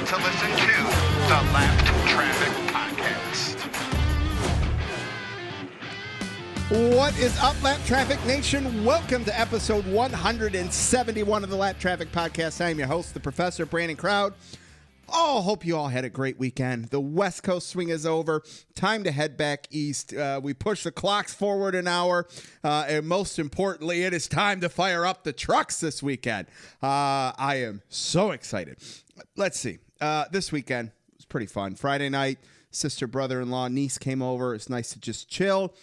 to listen to the Lap Traffic Podcast. What is up, Lap Traffic Nation? Welcome to episode 171 of the Lap Traffic Podcast. I am your host, the Professor Brandon Crowd. Oh, hope you all had a great weekend. The West Coast swing is over. Time to head back east. We push the clocks forward an hour. And most importantly, it is time to fire up the trucks this weekend. I am so excited. Let's see. This weekend was pretty fun. Friday night, sister, brother-in-law, niece came over. It's nice to just chill.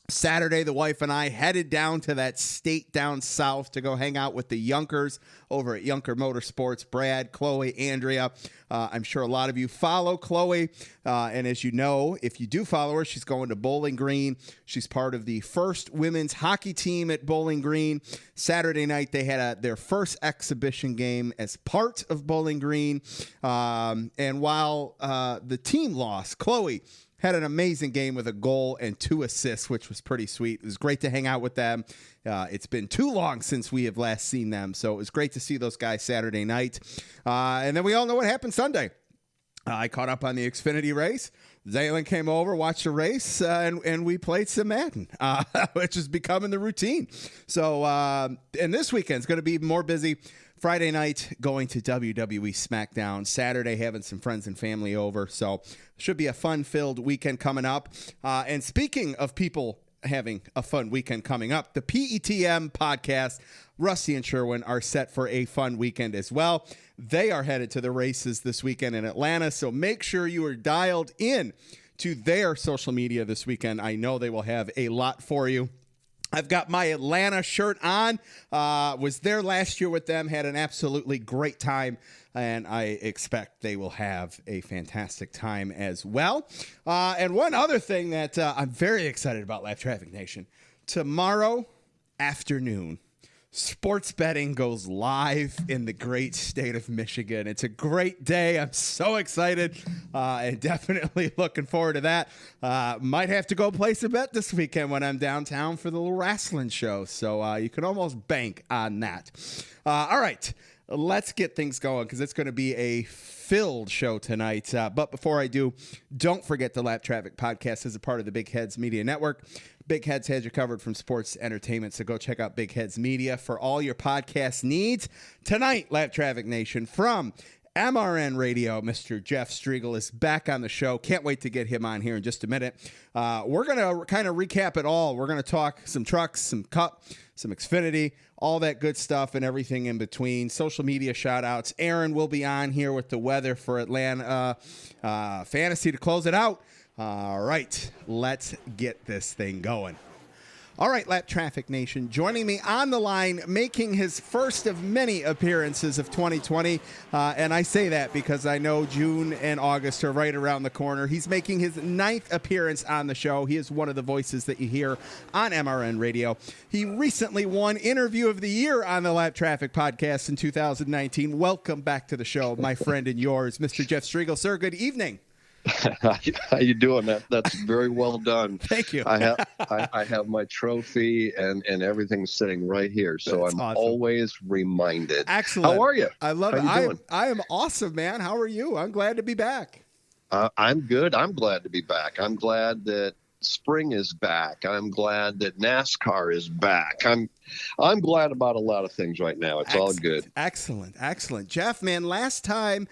Saturday, the wife and I headed down to that state down south to go hang out with the Yunkers over at Yunker Motorsports. Brad, Chloe, Andrea. I'm sure a lot of you follow Chloe. And as you know, if you do follow her, she's going to Bowling Green. She's part of the first women's hockey team at Bowling Green. Saturday night, they had their first exhibition game as part of Bowling Green. And while the team lost, Chloe had an amazing game with a goal and 2 assists, which was pretty sweet. It was great to hang out with them. It's been too long since we have last seen them, so it was great to see those guys Saturday night. And then we all know what happened Sunday. I caught up on the Xfinity race. Zaylin came over, watched the race, and we played some Madden, which is becoming the routine. So, and this weekend's going to be more busy. Friday night, going to WWE SmackDown. Saturday, having some friends and family over. So, should be a fun-filled weekend coming up. And speaking of people having a fun weekend coming up, the PETM podcast, Rusty and Sherwin, are set for a fun weekend as well. They are headed to the races this weekend in Atlanta, so make sure you are dialed in to their social media this weekend. I know they will have a lot for you. I've got my Atlanta shirt on. Was there last year with them, had an absolutely great time, and I expect they will have a fantastic time as well. And one other thing that I'm very excited about, Lap Traffic Nation, tomorrow afternoon, sports betting goes live in the great state of Michigan. It's a great day. I'm so excited and definitely looking forward to that. Might have to go place a bet this weekend when I'm downtown for the little wrestling show. So you can almost bank on that. All right, let's get things going because it's going to be a filled show tonight. But before I do, don't forget the Lap Traffic Podcast is a part of the Big Heads Media Network. Big Heads has you covered from sports to entertainment, so go check out Big Heads Media for all your podcast needs. Tonight, Lap Traffic Nation, from MRN Radio, Mr. Jeff Striegle is back on the show. Can't wait to get him on here in just a minute. We're going to kind of recap it all. We're going to talk some trucks, some Cup, some Xfinity, all that good stuff and everything in between. Social media shout-outs. Aaron will be on here with the weather for Atlanta Fantasy to close it out. All right, let's get this thing going. All right, Lap Traffic Nation, joining me on the line, making his first of many appearances of 2020. And I say that because I know June and August are right around the corner. He's making his 9th appearance on the show. He is one of the voices that you hear on MRN Radio. He recently won Interview of the Year on the Lap Traffic Podcast in 2019. Welcome back to the show, my friend and yours, Mr. Jeff Striegle. Sir, good evening. How you doing? That's very well done. Thank you. I have my trophy and everything's sitting right here, so That's I'm awesome. Always reminded. Excellent. How are you? I love it. How you doing? I am awesome, man. How are you? I'm glad to be back. I'm good. I'm glad to be back. I'm glad that spring is back. I'm glad that NASCAR is back. I'm glad about a lot of things right now. It's all good. Excellent. Jeff, man, last time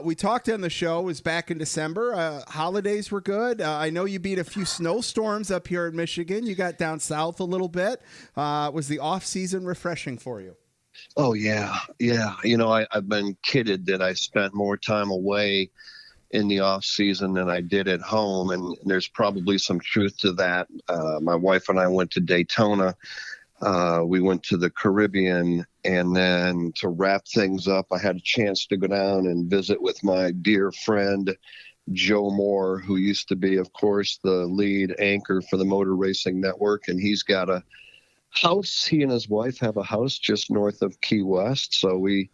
we talked on the show was back in December. Holidays were good. I know you beat a few snowstorms up here in Michigan. You got down south a little bit. Was the off season refreshing for you? Oh, yeah. You know, I've been kidded that I spent more time away in the off season than I did at home. And there's probably some truth to that. My wife and I went to Daytona. We went to the Caribbean, and then to wrap things up, I had a chance to go down and visit with my dear friend, Joe Moore, who used to be, of course, the lead anchor for the Motor Racing Network. And he's got a house. He and his wife have a house just north of Key West. So we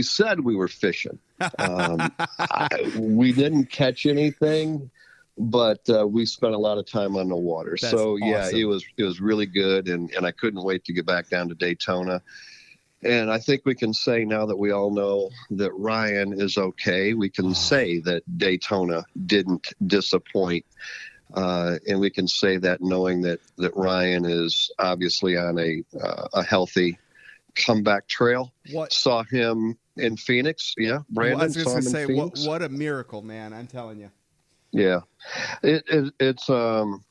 said we were fishing. We didn't catch anything, but we spent a lot of time on the water. That's so yeah, awesome. it was really good, and I couldn't wait to get back down to Daytona. And I think we can say now that we all know that Ryan is okay, we can say that Daytona didn't disappoint. And we can say that knowing that Ryan is obviously on a healthy comeback trail. What Saw him in Phoenix. Yeah, Brandon I was saw going him to in say, Phoenix. what a miracle, man! I'm telling you. Yeah, it's when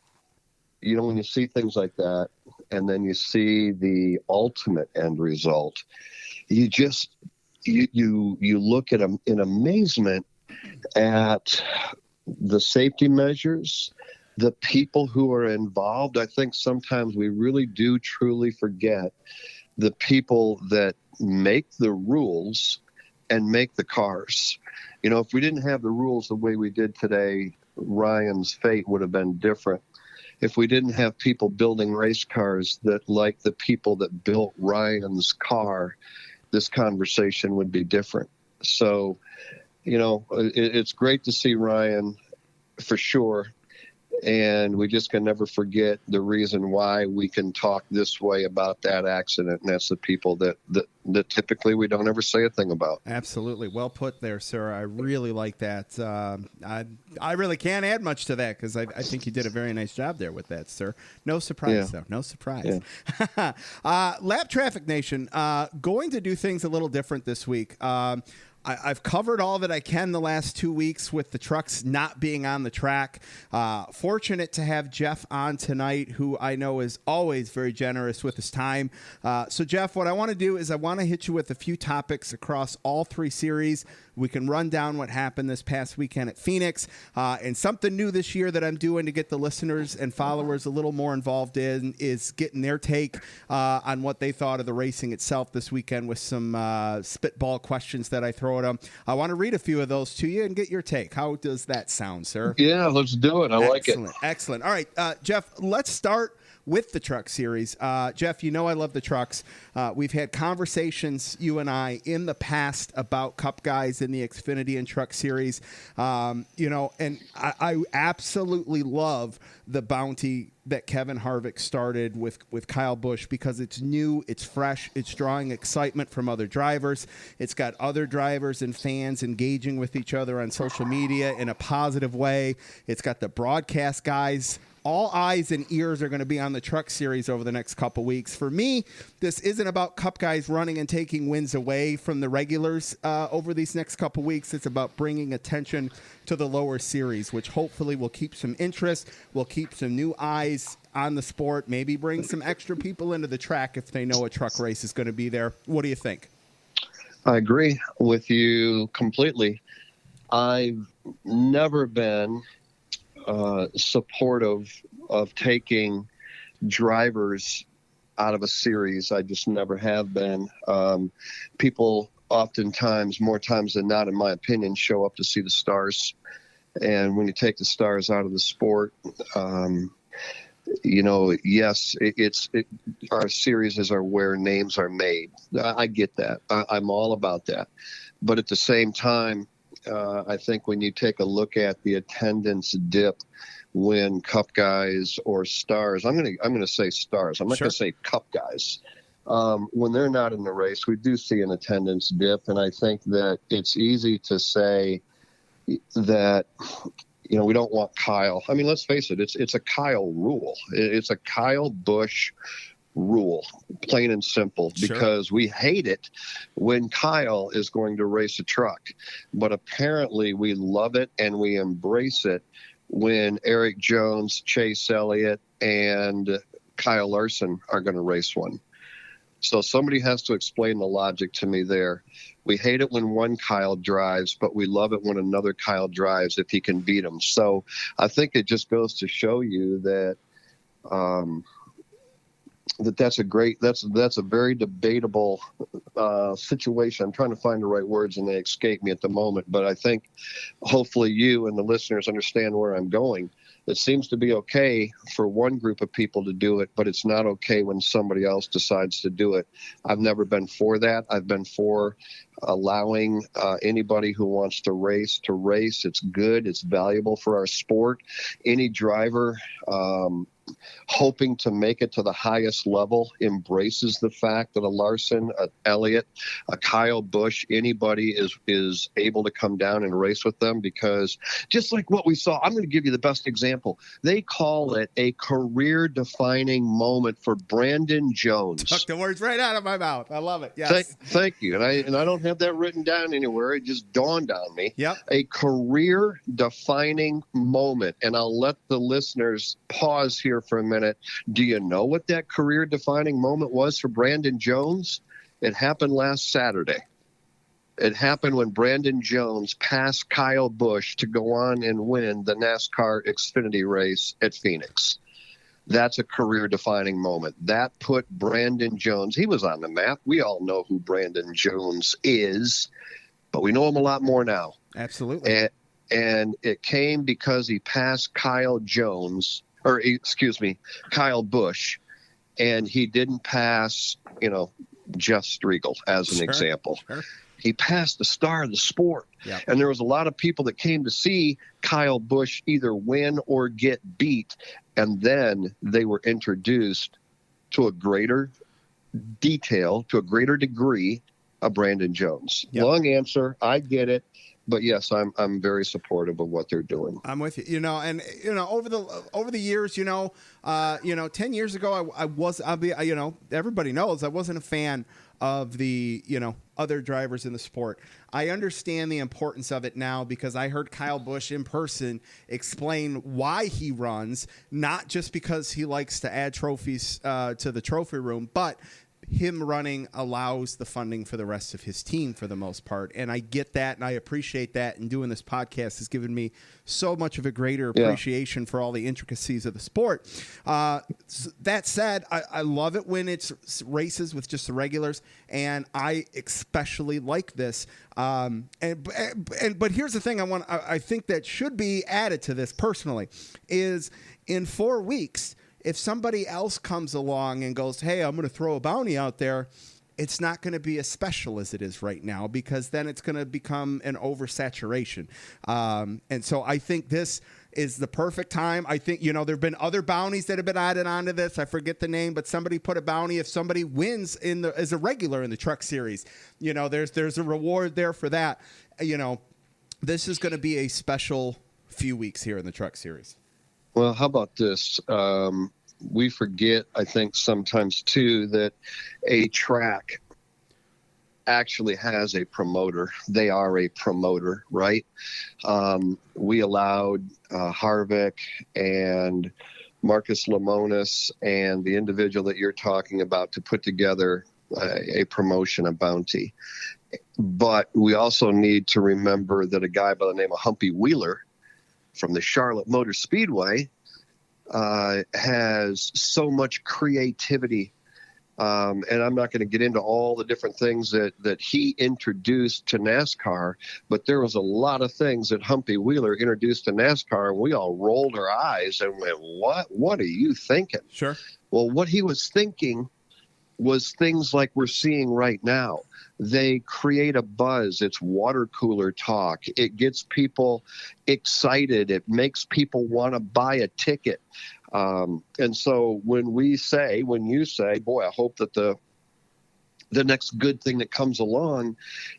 you see things like that, and then you see the ultimate end result, you just you look at them in amazement at the safety measures, the people who are involved. I think sometimes we really do truly forget the people that make the rules and make the cars. If we didn't have the rules the way we did today, Ryan's fate would have been different. If we didn't have people building race cars that like the people that built Ryan's car, this conversation would be different. So, it's great to see Ryan for sure. And we just can never forget the reason why we can talk this way about that accident. And that's the people that typically we don't ever say a thing about. Absolutely. Well put there, sir. I really like that. I really can't add much to that because I think you did a very nice job there with that, sir. No surprise, though. No surprise. Yeah. Lap Traffic Nation, going to do things a little different this week. I've covered all that I can the last 2 weeks with the trucks not being on the track. Fortunate to have Jeff on tonight, who I know is always very generous with his time. So, Jeff, what I want to do is I want to hit you with a few topics across all three series. We can run down what happened this past weekend at Phoenix, and something new this year that I'm doing to get the listeners and followers a little more involved in is getting their take on what they thought of the racing itself this weekend with some spitball questions that I throw at them. I want to read a few of those to you and get your take. How does that sound, sir? Yeah, let's do it. I like it. Excellent. All right, Jeff, let's start with the truck series. Jeff, I love the trucks. We've had conversations, you and I, in the past about Cup guys in the Xfinity and truck series. And I absolutely love the bounty that Kevin Harvick started with Kyle Busch because it's new, it's fresh, it's drawing excitement from other drivers. It's got other drivers and fans engaging with each other on social media in a positive way. It's got the broadcast guys. All eyes and ears are going to be on the truck series over the next couple weeks. For me, this isn't about Cup guys running and taking wins away from the regulars over these next couple weeks. It's about bringing attention to the lower series, which hopefully will keep some interest, will keep some new eyes on the sport, maybe bring some extra people into the track if they know a truck race is going to be there. What do you think? I agree with you completely. I've never been supportive of taking drivers out of a series. I just never have been. People oftentimes, more times than not, in my opinion, show up to see the stars. And when you take the stars out of the sport, yes, our series are where names are made. I get that. I'm all about that. But at the same time, I think when you take a look at the attendance dip when Cup guys or stars, I'm going to say stars. I'm not going to say Cup guys. When they're not in the race, we do see an attendance dip, and I think that it's easy to say that we don't want Kyle. I mean, let's face it, it's a Kyle rule. It's a Kyle Busch rule, plain and simple, because we hate it when Kyle is going to race a truck. But apparently we love it and we embrace it when Eric Jones, Chase Elliott, and Kyle Larson are going to race one. So somebody has to explain the logic to me there. We hate it when one Kyle drives, but we love it when another Kyle drives if he can beat him. So I think it just goes to show you that that's a very debatable situation. I'm trying to find the right words and they escape me at the moment, but I think hopefully you and the listeners understand where I'm going. It seems to be okay for one group of people to do it, but it's not okay when somebody else decides to do it. I've never been for that. I've been for allowing anybody who wants to race to race. It's good. It's valuable for our sport. Any driver hoping to make it to the highest level embraces the fact that a Larson, a Elliott, a Kyle Busch, anybody is able to come down and race with them, because just like what we saw, I'm going to give you the best example. They call it a career-defining moment for Brandon Jones. Took the words right out of my mouth. I love it. Yes. Thank you. And I don't have that written down anywhere. It just dawned on me. Yep. A career-defining moment. And I'll let the listeners pause here for a minute. Do you know what that career-defining moment was for Brandon Jones? It happened last Saturday. It happened when Brandon Jones passed Kyle Busch to go on and win the NASCAR Xfinity race at Phoenix. That's a career-defining moment. That put Brandon Jones, he was on the map. We all know who Brandon Jones is, but we know him a lot more now. Absolutely. And it came because he passed Kyle Busch, and he didn't pass, Jeff Striegle as an example. Sure. He passed the star of the sport. Yep. And there was a lot of people that came to see Kyle Busch either win or get beat. And then they were introduced to a greater detail, to a greater degree of Brandon Jones. Yep. Long answer. I get it. But yes, I'm very supportive of what they're doing. I'm with you. And over the years, 10 years ago, everybody knows I wasn't a fan of the, other drivers in the sport. I understand the importance of it now because I heard Kyle Busch in person explain why he runs, not just because he likes to add trophies to the trophy room, but him running allows the funding for the rest of his team for the most part. And I get that, and I appreciate that. And doing this podcast has given me so much of a greater appreciation for all the intricacies of the sport. That said, I love it when it's races with just the regulars, and I especially like this. But here's the thing I think that should be added to this personally is in 4 weeks, if somebody else comes along and goes, hey, I'm going to throw a bounty out there, it's not going to be as special as it is right now, because then it's going to become an oversaturation. And so I think this is the perfect time. I think, there have been other bounties that have been added onto this. I forget the name, but somebody put a bounty if somebody wins as a regular in the truck series. There's a reward there for that. This is going to be a special few weeks here in the truck series. Well, how about this? We forget, I think, sometimes, too, that a track actually has a promoter. They are a promoter, right? We allowed Harvick and Marcus Lemonis and the individual that you're talking about to put together a promotion, a bounty. But we also need to remember that a guy by the name of Humpy Wheeler from the Charlotte Motor Speedway has so much creativity. And I'm not going to get into all the different things that he introduced to NASCAR, but there was a lot of things that Humpy Wheeler introduced to NASCAR, and we all rolled our eyes and went, what are you thinking? Sure. Well, what he was thinking was things like we're seeing right now. They create a buzz. It's water cooler talk. It gets people excited. It makes people want to buy a ticket. And so when you say, boy, I hope that the next good thing that comes along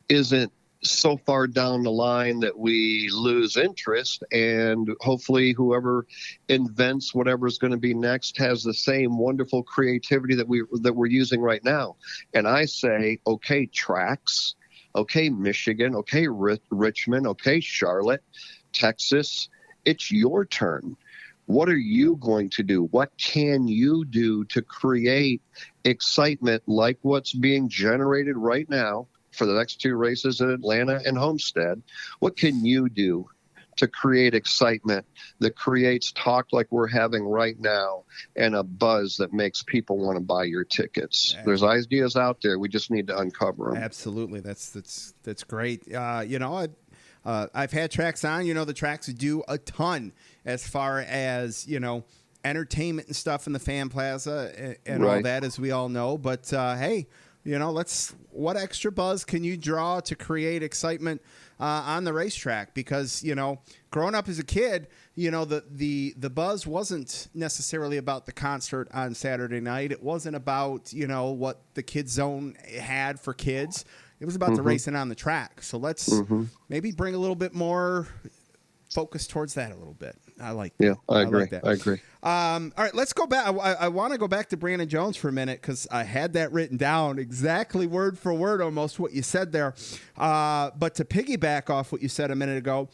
isn't so far down the line that we lose interest, and hopefully whoever invents whatever is going to be next has the same wonderful creativity that we're using right now. And I say, okay, tracks, okay, Michigan, okay, Richmond, okay, Charlotte, Texas, it's your turn. What are you going to do? What can you do to create excitement like what's being generated right now for the next two races in Atlanta and Homestead? What can you do to create excitement that creates talk like we're having right now and a buzz that makes people want to buy your tickets? There's ideas out there. We just need to uncover them. Absolutely. That's great. I've had tracks on, the tracks do a ton as far as, entertainment and stuff in the fan plaza and right. all that, as we all know. But, hey, what extra buzz can you draw to create excitement on the racetrack? Because, growing up as a kid, the buzz wasn't necessarily about the concert on Saturday night. It wasn't about, what the Kids Zone had for kids. It was about the racing on the track. So let's maybe bring a little bit more focus towards that a little bit. I like that. Yeah, I agree. like that. I agree. All right, let's go back. I want to go back to Brandon Jones for a minute because I had that written down exactly word for word almost what you said there. But to piggyback off what you said a minute ago,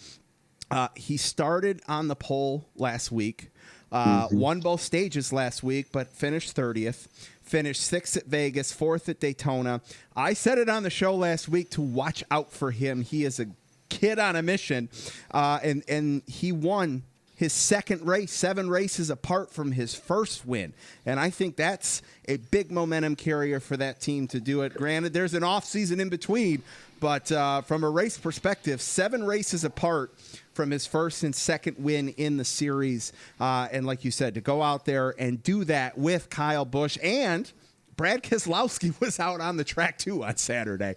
he started on the pole last week, won both stages last week, but finished 30th. Finished 6th at Vegas, 4th at Daytona. I said it on the show last week to watch out for him. He is a kid on a mission, and he won his second race, 7 races apart from his first win. And I think that's a big momentum carrier for that team to do it. Granted, there's an off season in between, but from a race perspective, 7 races apart from his first and second win in the series. And like you said, to go out there and do that with Kyle Busch, and Brad Keselowski was out on the track too on Saturday.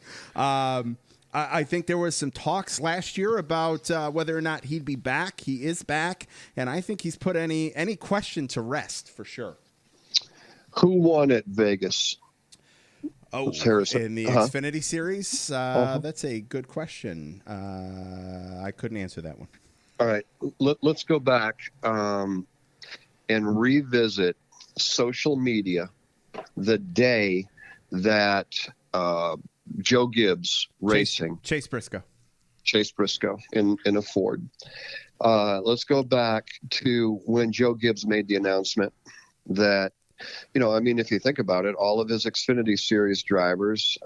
I think there was some talks last year about whether or not he'd be back. He is back, and I think he's put any question to rest for sure. Who won at Vegas? Oh, in the Xfinity Series? That's a good question. I couldn't answer that one. All right. Let's go back and revisit social media the day that Joe Gibbs Racing. Chase Briscoe in a Ford. Let's go back to when Joe Gibbs made the announcement that, if you think about it, all of his Xfinity Series drivers,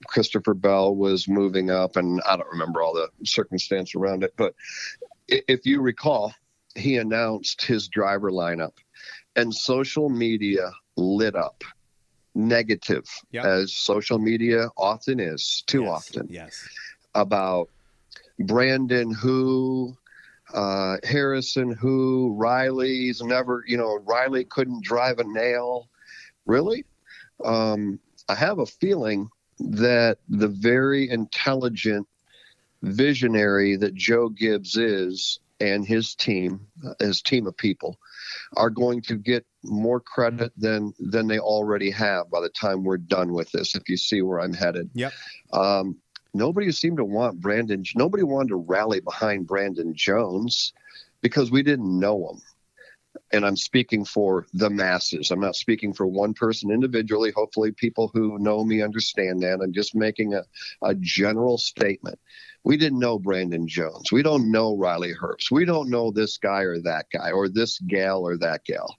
Christopher Bell was moving up, and I don't remember all the circumstance around it, but if you recall, he announced his driver lineup, and social media lit up. Negative, as social media often is, too often. Yes. About Brandon who, Harrison who, Riley's never, Riley couldn't drive a nail. Really? I have a feeling that the very intelligent visionary that Joe Gibbs is and his team of people are going to get more credit than they already have by the time we're done with this, if you see where I'm headed. Yep. Nobody seemed to want Brandon. Nobody wanted to rally behind Brandon Jones because we didn't know him. And I'm speaking for the masses. I'm not speaking for one person individually. Hopefully people who know me understand that. I'm just making a general statement. We didn't know Brandon Jones. We don't know Riley Herbst. We don't know this guy or that guy or this gal or that gal.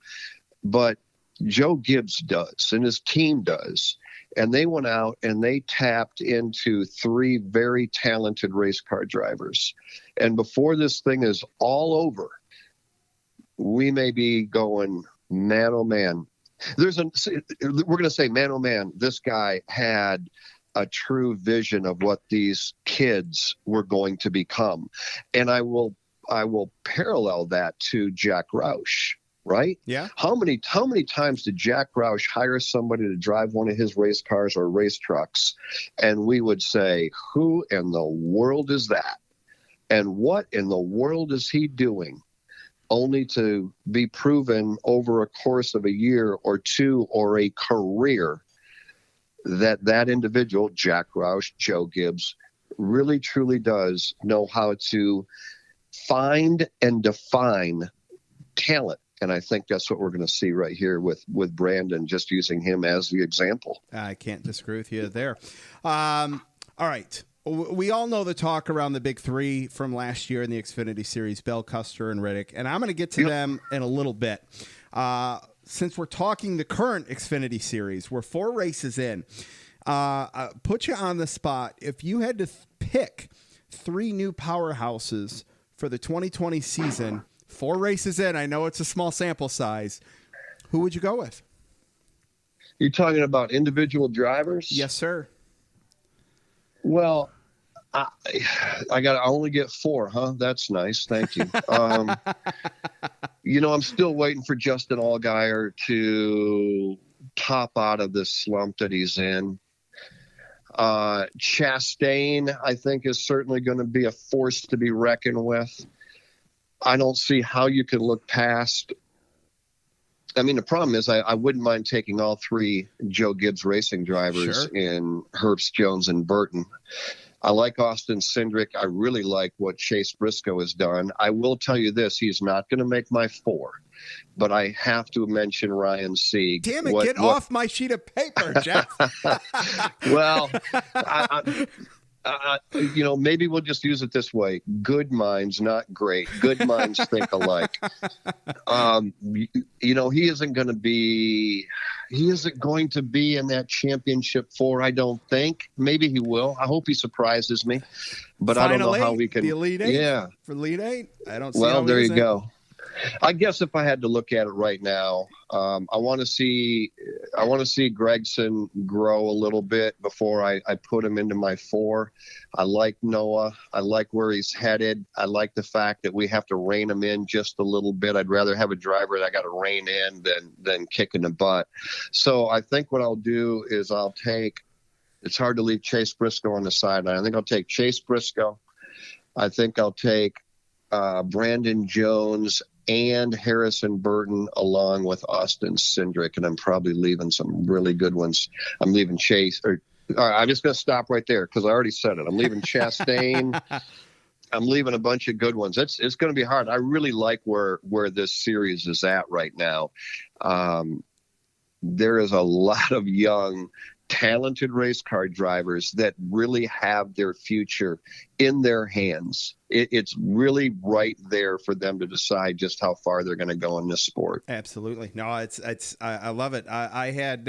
But Joe Gibbs does, and his team does. And they went out and they tapped into 3 very talented race car drivers. And before this thing is all over, we may be going, man, oh, man. We're going to say, man, oh, man, this guy had a true vision of what these kids were going to become. And I will parallel that to Jack Roush, right? Yeah. How many times did Jack Roush hire somebody to drive one of his race cars or race trucks? And we would say, who in the world is that? And what in the world is he doing? Only to be proven over a course of a year or 2 or a career that individual, Jack Roush, Joe Gibbs, really truly does know how to find and define talent. And I think that's what we're going to see right here with Brandon, just using him as the example. I can't disagree with you there. All right. We all know the talk around the big 3 from last year in the Xfinity Series, Bell, Custer, and Riddick, and I'm going to get to them in a little bit. Since we're talking the current Xfinity Series, we're 4 races in. Put you on the spot. If you had to pick 3 new powerhouses for the 2020 season, 4 races in, I know it's a small sample size, who would you go with? You're talking about individual drivers? Yes, sir. Well, I only get 4, huh? That's nice. Thank you. I'm still waiting for Justin Allgaier to pop out of this slump that he's in. Chastain, I think, is certainly going to be a force to be reckoned with. I don't see how you can look past. I mean, the problem is I wouldn't mind taking all three Joe Gibbs racing drivers in Herbst, Jones, and Burton. I like Austin Cindric. I really like what Chase Briscoe has done. I will tell you this, he's not going to make my 4, but I have to mention Ryan Sieg. Damn it, get off my sheet of paper, Jeff. Well, maybe we'll just use it this way. Good minds, not great. Good minds think alike. He isn't going to be in that championship 4, I don't think. Maybe he will. I hope he surprises me. But I don't know how we can. The Elite 8? Yeah. For Elite 8? I don't see Well, how there you go. I guess if I had to look at it right now, I want to see Gregson grow a little bit before I put him into my 4. I like Noah. I like where he's headed. I like the fact that we have to rein him in just a little bit. I'd rather have a driver that I got to rein in than kicking the butt. So I think what I'll do is it's hard to leave Chase Briscoe on the sideline. I think I'll take Chase Briscoe. I think I'll take Brandon Jones and Harrison Burton along with Austin Cindric, and I'm probably leaving some really good ones. I'm leaving Chase. I'm just going to stop right there because I already said it. I'm leaving Chastain. I'm leaving a bunch of good ones. It's going to be hard. I really like where this series is at right now. There is a lot of young, talented race car drivers that really have their future in their hands. It's really right there for them to decide just how far they're going to go in this sport. Absolutely. No, I love it. I had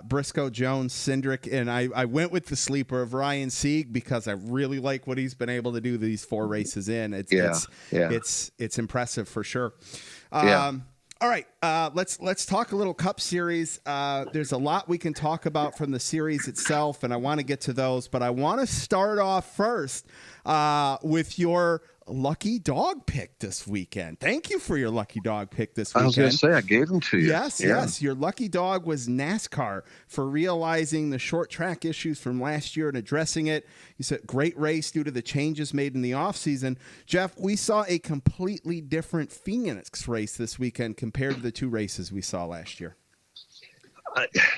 Briscoe, Jones, Cindric, and I went with the sleeper of Ryan Sieg because I really like what he's been able to do these 4 races in. It's impressive for sure. All right, let's talk a little Cup Series. There's a lot we can talk about from the series itself, and I want to get to those. But I want to start off first with your lucky dog pick this weekend. Thank you for your lucky dog pick this weekend. I was going to say, I gave them to you. Yes. Your lucky dog was Nascar for realizing the short track issues from last year and addressing it. You said great race due to the changes made in the offseason. Jeff, we saw a completely different Phoenix race this weekend compared to the 2 races we saw last year.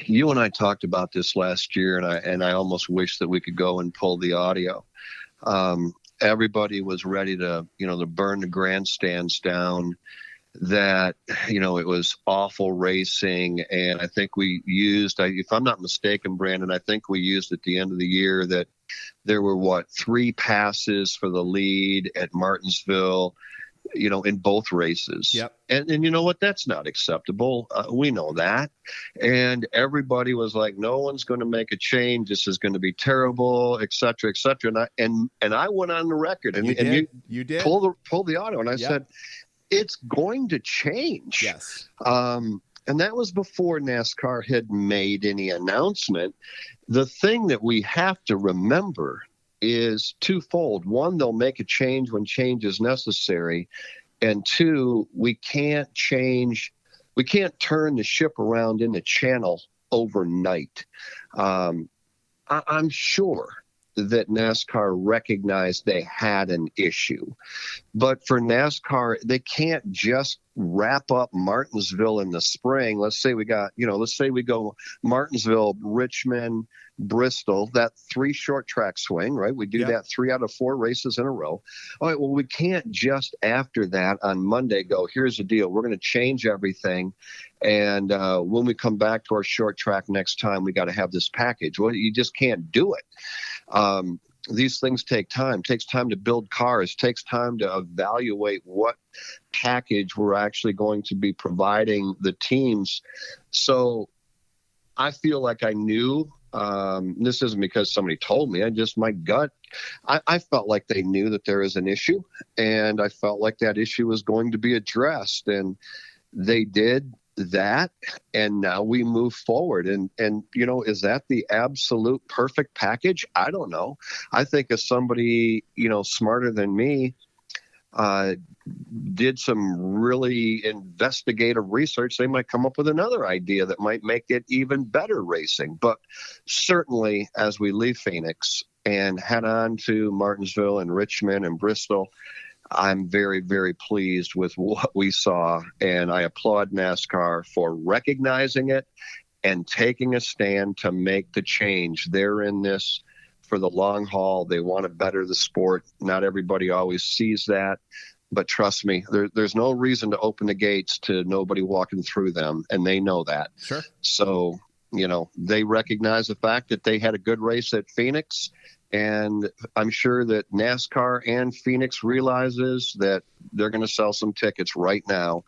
You and I talked about this last year, and I almost wish that we could go and pull the audio. Everybody was ready to burn the grandstands down, that, it was awful racing. And I think we used, if I'm not mistaken, Brandon, I think we used at the end of the year that there were 3 passes for the lead at Martinsville, in both races. Yep. And you know what? That's not acceptable. We know that. And everybody was like, no one's going to make a change. This is going to be terrible, et cetera, et cetera. And I went on the record and you did pull the audio. And I said, it's going to change. Yes. And that was before NASCAR had made any announcement. The thing that we have to remember is twofold. One, they'll make a change when change is necessary. And 2, we can't turn the ship around in the channel overnight. I'm sure that NASCAR recognized they had an issue. But for NASCAR, they can't just wrap up Martinsville in the spring. Let's say we go Martinsville, Richmond, Bristol, that 3 short track swing, right? We do that 3 out of 4 races in a row. All right, well, we can't just after that on Monday go, here's the deal. We're going to change everything. And when we come back to our short track next time, we got to have this package. Well, you just can't do it. These things take time. It takes time to build cars. It takes time to evaluate what package we're actually going to be providing the teams. So I feel like I knew. This isn't because somebody told me. My gut. I felt like they knew that there is an issue, and I felt like that issue was going to be addressed, and they did that, and now we move forward. And is that the absolute perfect package? I don't know. I think as somebody, smarter than me, did some really investigative research, they might come up with another idea that might make it even better racing. But certainly, as we leave Phoenix and head on to Martinsville and Richmond and Bristol, I'm very, very pleased with what we saw, and I applaud NASCAR for recognizing it and taking a stand to make the change. They're in this for the long haul. They want to better the sport. Not everybody always sees that, but trust me, there's no reason to open the gates to nobody walking through them, and they know that. Sure. So, they recognize the fact that they had a good race at Phoenix, and I'm sure that NASCAR and Phoenix realizes that they're going to sell some tickets right now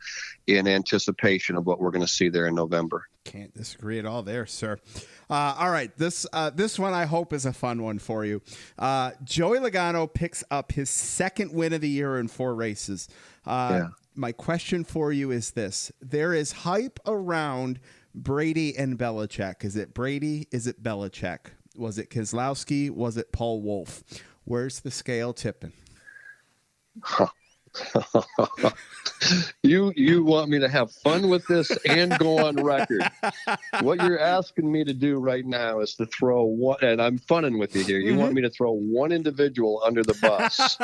in anticipation of what we're going to see there in November. Can't disagree at all there, sir. All right, this one I hope is a fun one for you. Joey Logano picks up his second win of the year in 4 races. My question for you is this. There is hype around Brady and Belichick. Is it Brady? Is it Belichick? Was it Keselowski? Was it Paul Wolf? Where's the scale tipping? You want me to have fun with this and go on record. What you're asking me to do right now is to throw one, and I'm funning with you here. You want me to throw one individual under the bus.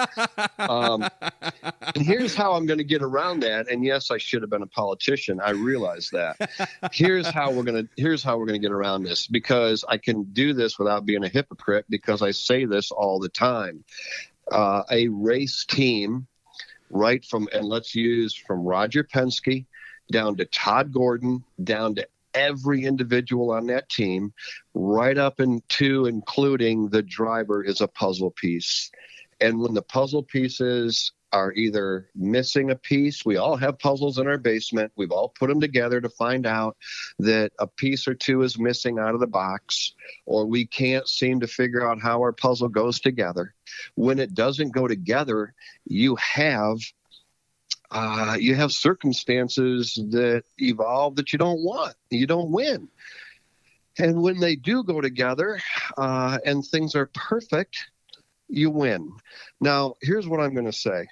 And here's how I'm going to get around that. And yes, I should have been a politician. I realize that. Here's how we're going to get around this, because I can do this without being a hypocrite, because I say this all the time. A race team, right from, and let's use from Roger Penske down to Todd Gordon, down to every individual on that team, right up into including the driver, is a puzzle piece. And when the puzzle pieces are either missing a piece, we all have puzzles in our basement. We've all put them together to find out that a piece or two is missing out of the box, or we can't seem to figure out how our puzzle goes together. When it doesn't go together, you have circumstances that evolve that you don't want. You don't win. And when they do go together and things are perfect, you win. Now, here's what I'm going to say.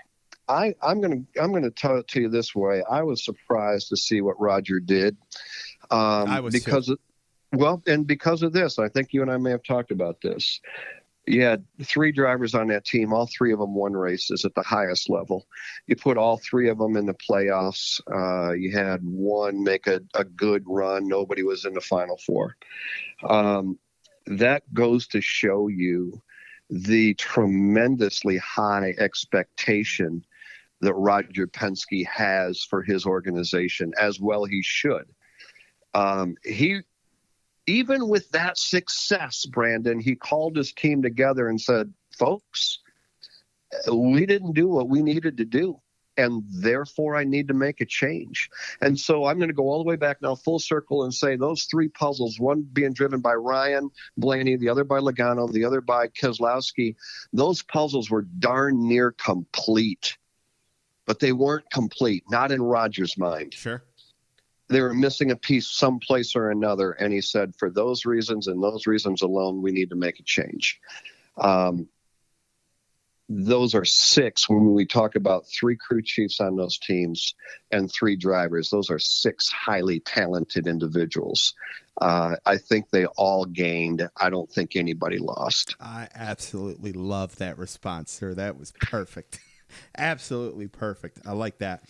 I'm going to tell it to you this way. I was surprised to see what Roger did. I was because because of this. I think you and I may have talked about this. You had 3 drivers on that team. All 3 of them won races at the highest level. You put all 3 of them in the playoffs. You had one make a good run. Nobody was in the Final 4. That goes to show you the tremendously high expectation that Roger Penske has for his organization, as well he should. Even with that success, Brandon, he called his team together and said, folks, we didn't do what we needed to do, and therefore I need to make a change. And so I'm going to go all the way back now full circle and say those 3 puzzles, one being driven by Ryan Blaney, the other by Logano, the other by Keselowski, those puzzles were darn near complete. But they weren't complete, not in Roger's mind. Sure. They were missing a piece someplace or another. And he said, for those reasons and those reasons alone, we need to make a change. Those are 6 when we talk about 3 crew chiefs on those teams and 3 drivers. Those are 6 highly talented individuals. I think they all gained. I don't think anybody lost. I absolutely love that response, sir. That was perfect. Absolutely perfect. I like that.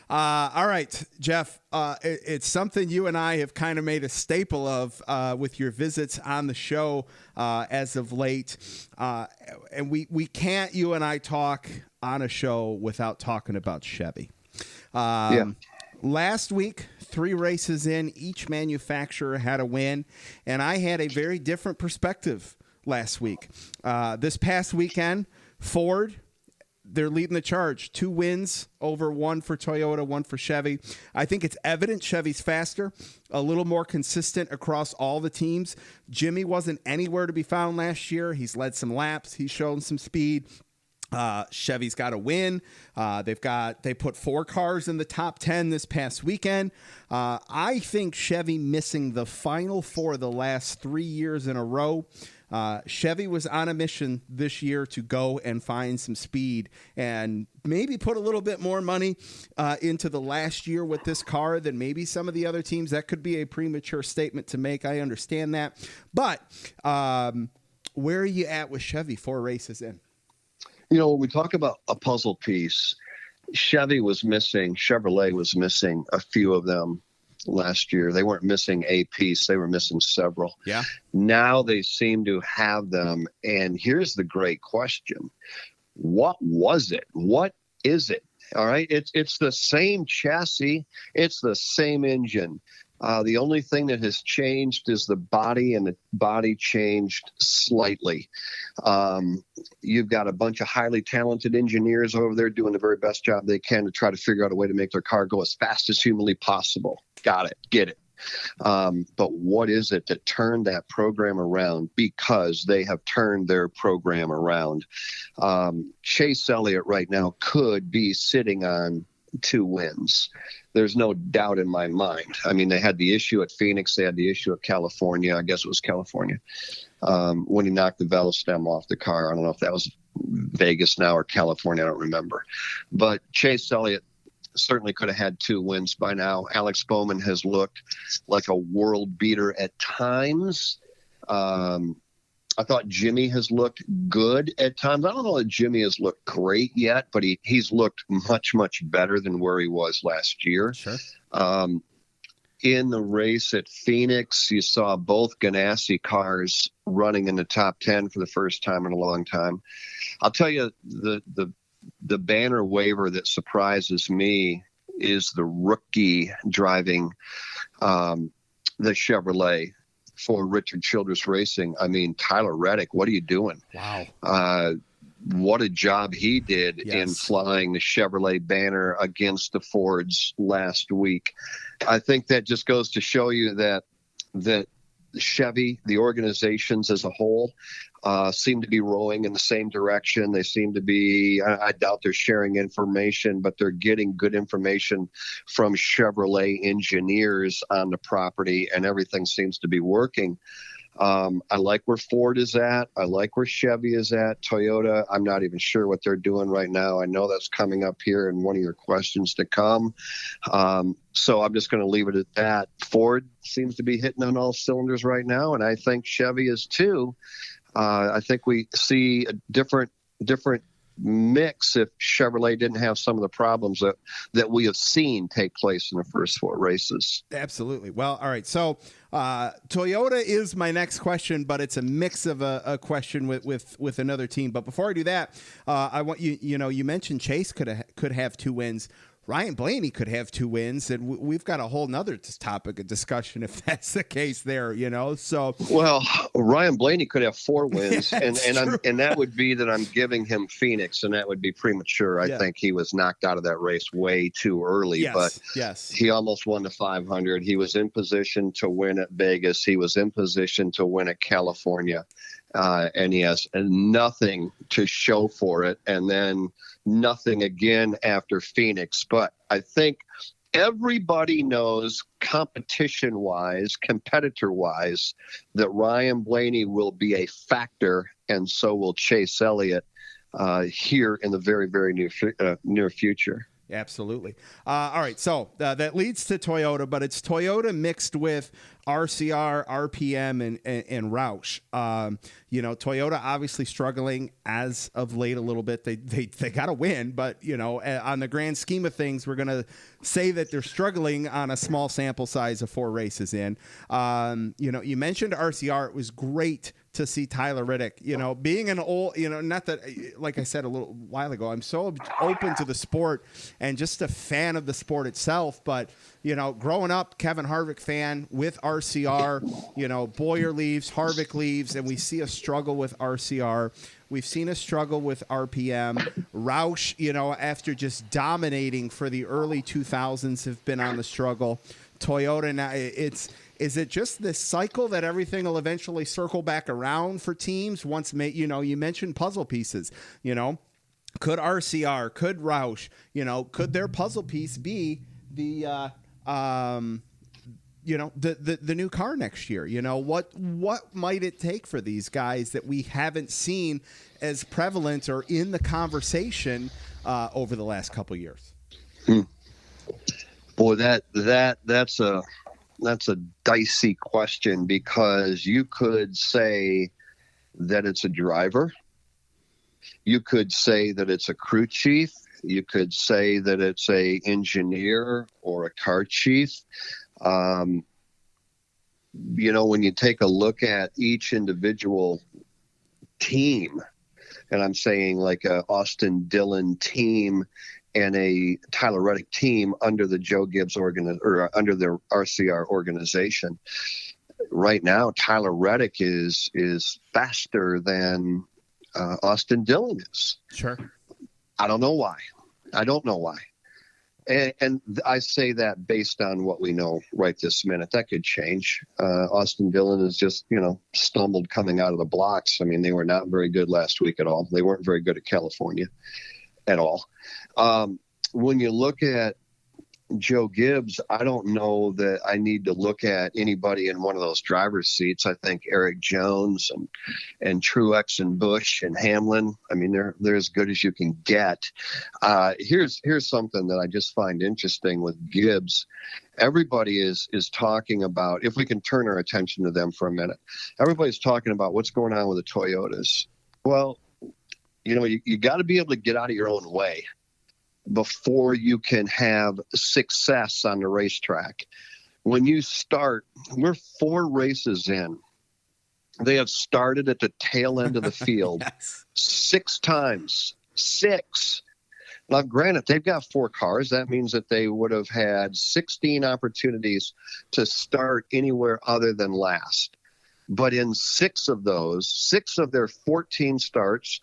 All right, Jeff, it's something you and I have kind of made a staple of with your visits on the show as of late. And we can't, you and I, talk on a show without talking about Chevy. Last week, 3 races in, each manufacturer had a win, and I had a very different perspective last week. This past weekend, Ford, they're leading the charge. 2 wins over, 1 for Toyota, 1 for Chevy. I think it's evident Chevy's faster, a little more consistent across all the teams. Jimmy wasn't anywhere to be found last year. He's led some laps. He's shown some speed. Chevy's got a win. They put 4 cars in the top 10 this past weekend. I think Chevy missing the Final 4 the last 3 years in a row Chevy was on a mission this year to go and find some speed and maybe put a little bit more money into the last year with this car than maybe some of the other teams. That could be a premature statement to make. I understand that. But where are you at with Chevy 4 races in? When we talk about a puzzle piece, Chevrolet was missing a few of them last year. They weren't missing a piece. They were missing several. Yeah. Now they seem to have them. And here's the great question. What was it? What is it? All right. It's the same chassis. It's the same engine. The only thing that has changed is the body, and the body changed slightly. You've got a bunch of highly talented engineers over there doing the very best job they can to try to figure out a way to make their car go as fast as humanly possible. Got it. Get it. But what is it that turned that program around? Because they have turned their program around. Chase Elliott right now could be sitting on 2 wins. There's no doubt in my mind. I mean, they had the issue at Phoenix. They had the issue at California. I guess it was California when he knocked the valve stem off the car. I don't know if that was Vegas now or California. I don't remember. But Chase Elliott certainly could have had 2 wins by now. Alex Bowman has looked like a world beater at times. I thought Jimmy has looked good at times. I don't know that Jimmy has looked great yet, but he's looked much, much better than where he was last year. Sure. In the race at Phoenix, you saw both Ganassi cars running in the top 10 for the first time in a long time. I'll tell you, the banner waiver that surprises me is the rookie driving the Chevrolet for Richard Childress Racing. I mean, Tyler Reddick, what are you doing? Wow. What a job he did Yes. in flying the Chevrolet banner against the Fords last week. I think that just goes to show you that Chevy, the organizations as a whole, seem to be rowing in the same direction. They seem to be, I doubt they're sharing information, but they're getting good information from Chevrolet engineers on the property, and everything seems to be working. I like where Ford is at. I like where Chevy is at. Toyota, I'm not even sure what they're doing right now. I know that's coming up here in one of your questions to come. So I'm just going to leave it at that. Ford seems to be hitting on all cylinders right now, and I think Chevy is too. I think we see a different mix if Chevrolet didn't have some of the problems that we have seen take place in the first 4 races. Absolutely. Well, all right. So Toyota is my next question, but it's a mix of a question with another team. But before I do that, I want you mentioned Chase could have 2 wins. Ryan Blaney could have 2 wins, and we've got a whole nother topic of discussion if that's the case there, So, well, Ryan Blaney could have 4 wins, and that would be that I'm giving him Phoenix, and that would be premature. I think he was knocked out of that race way too early, but he almost won the 500. He was in position to win at Vegas. He was in position to win at California. And he has nothing to show for it, and then nothing again after Phoenix. But I think everybody knows competitor-wise, that Ryan Blaney will be a factor, and so will Chase Elliott here in the very, very near future. Absolutely. All right. So that leads to Toyota, but it's Toyota mixed with RCR, RPM, and Roush. Toyota obviously struggling as of late a little bit. They got to win, but on the grand scheme of things, we're going to say that they're struggling on a small sample size of 4 races in. You mentioned RCR. It was great to see Tyler Reddick, being an old, not that, like I said a little while ago, I'm so open to the sport and just a fan of the sport itself. But, growing up, Kevin Harvick fan with RCR, Boyer leaves, Harvick leaves, and we see a struggle with RCR. We've seen a struggle with RPM. Roush, after just dominating for the early 2000s, have been on the struggle. Toyota now, is it just this cycle that everything will eventually circle back around for teams once, you mentioned puzzle pieces, could RCR, could Roush, could their puzzle piece be the the new car next year. What might it take for these guys that we haven't seen as prevalent or in the conversation over the last couple years? Boy, that's a dicey question, because you could say that it's a driver. You could say that it's a crew chief. You could say that it's a engineer or a car chief. When you take a look at each individual team, and I'm saying like a Austin Dillon team and a Tyler Reddick team under the Joe Gibbs under the RCR organization, right now Tyler Reddick is faster than Austin Dillon is. Sure. I don't know why. And I say that based on what we know right this minute. That could change. Austin Dillon is just, stumbled coming out of the blocks. I mean, they were not very good last week at all. They weren't very good at California at all. When you look at Joe Gibbs, I don't know that I need to look at anybody in one of those driver's seats. I think Eric Jones and Truex and Busch and Hamlin, I mean, they're as good as you can get. Here's something that I just find interesting with Gibbs. Everybody is talking about, if we can turn our attention to them for a minute, everybody's talking about what's going on with the Toyotas. Well, you got to be able to get out of your own way before you can have success on the racetrack. When you start, we're 4 races in. They have started at the tail end of the field Yes. 6 times. 6. Now, granted, they've got 4 cars. That means that they would have had 16 opportunities to start anywhere other than last. But in 6 of their 14 starts,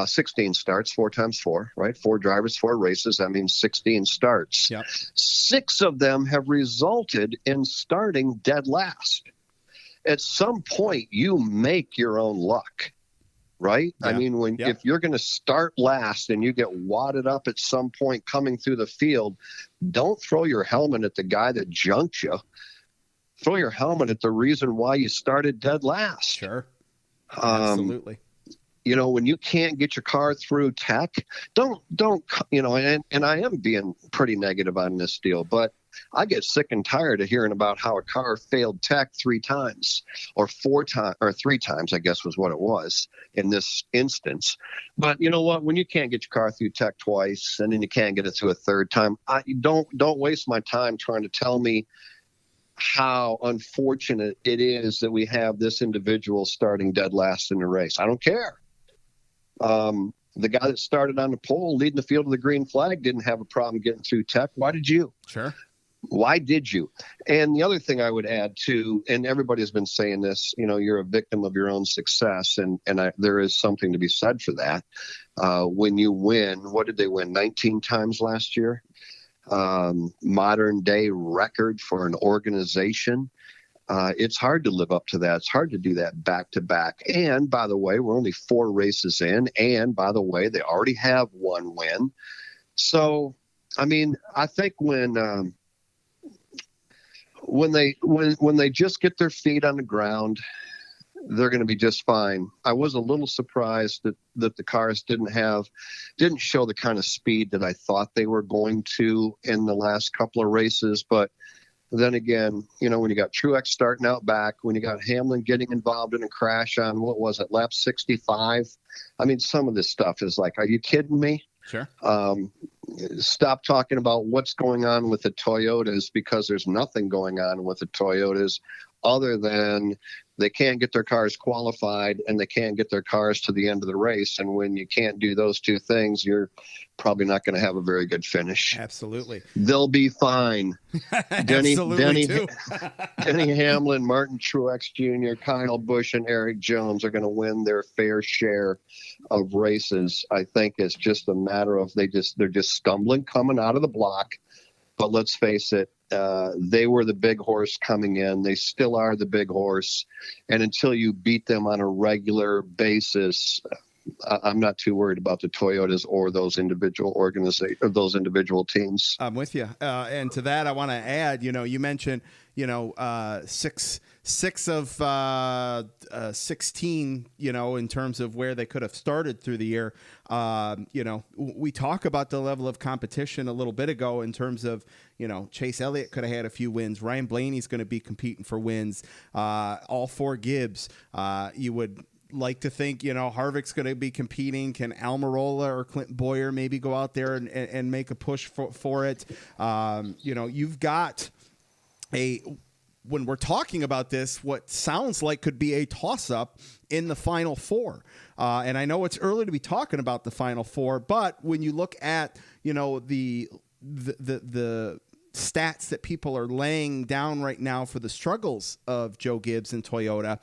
16 starts, 4 times 4, right? 4 drivers, 4 races. That means 16 starts. Yep. 6 of them have resulted in starting dead last. At some point, you make your own luck, right? Yeah. I mean, if you're going to start last and you get wadded up at some point coming through the field, don't throw your helmet at the guy that junked you. Throw your helmet at the reason why you started dead last. Sure. Absolutely. When you can't get your car through tech, don't, and I am being pretty negative on this deal, but I get sick and tired of hearing about how a car failed tech 3 times or 4 times or 3 times, I guess was what it was in this instance. But you know what? When you can't get your car through tech twice and then you can't get it through a 3rd time, don't waste my time trying to tell me how unfortunate it is that we have this individual starting dead last in the race. I don't care. The guy that started on the pole leading the field of the green flag didn't have a problem getting through tech. Why did you? Sure. Why did you? And the other thing I would add too, and everybody's been saying this, you're a victim of your own success. And there is something to be said for that. When you win, what did they win? 19 times last year? Modern day record for an organization. It's hard to live up to that. It's hard to do that back to back. And by the way, we're only 4 races in. And by the way, they already have 1 win. So, I mean, I think when they just get their feet on the ground, they're going to be just fine. I was a little surprised that the cars didn't show the kind of speed that I thought they were going to in the last couple of races, but then again, when you got Truex starting out back, when you got Hamlin getting involved in a crash on, what was it, lap 65? I mean, some of this stuff is like, are you kidding me? Sure. Stop talking about what's going on with the Toyotas, because there's nothing going on with the Toyotas other than they can't get their cars qualified and they can't get their cars to the end of the race. And when you can't do those 2 things, you're probably not going to have a very good finish. Absolutely. They'll be fine. Denny Hamlin, Martin Truex Jr., Kyle Busch, and Eric Jones are going to win their fair share of races. I think it's just a matter of they're just stumbling coming out of the block. But let's face it, they were the big horse coming in. They still are the big horse. And until you beat them on a regular basis, I'm not too worried about the Toyotas or those individual those individual teams. I'm with you. And to that, I want to add, you mentioned, six of 16, in terms of where they could have started through the year. We talk about the level of competition a little bit ago in terms of, Chase Elliott could have had a few wins. Ryan Blaney's going to be competing for wins. All four Gibbs. You would like to think, Harvick's going to be competing. Can Almirola or Clint Boyer maybe go out there and make a push for it? You've got when we're talking about this, what sounds like could be a toss-up in the Final Four. And I know it's early to be talking about the Final Four, but when you look at, the stats that people are laying down right now for the struggles of Joe Gibbs and Toyota,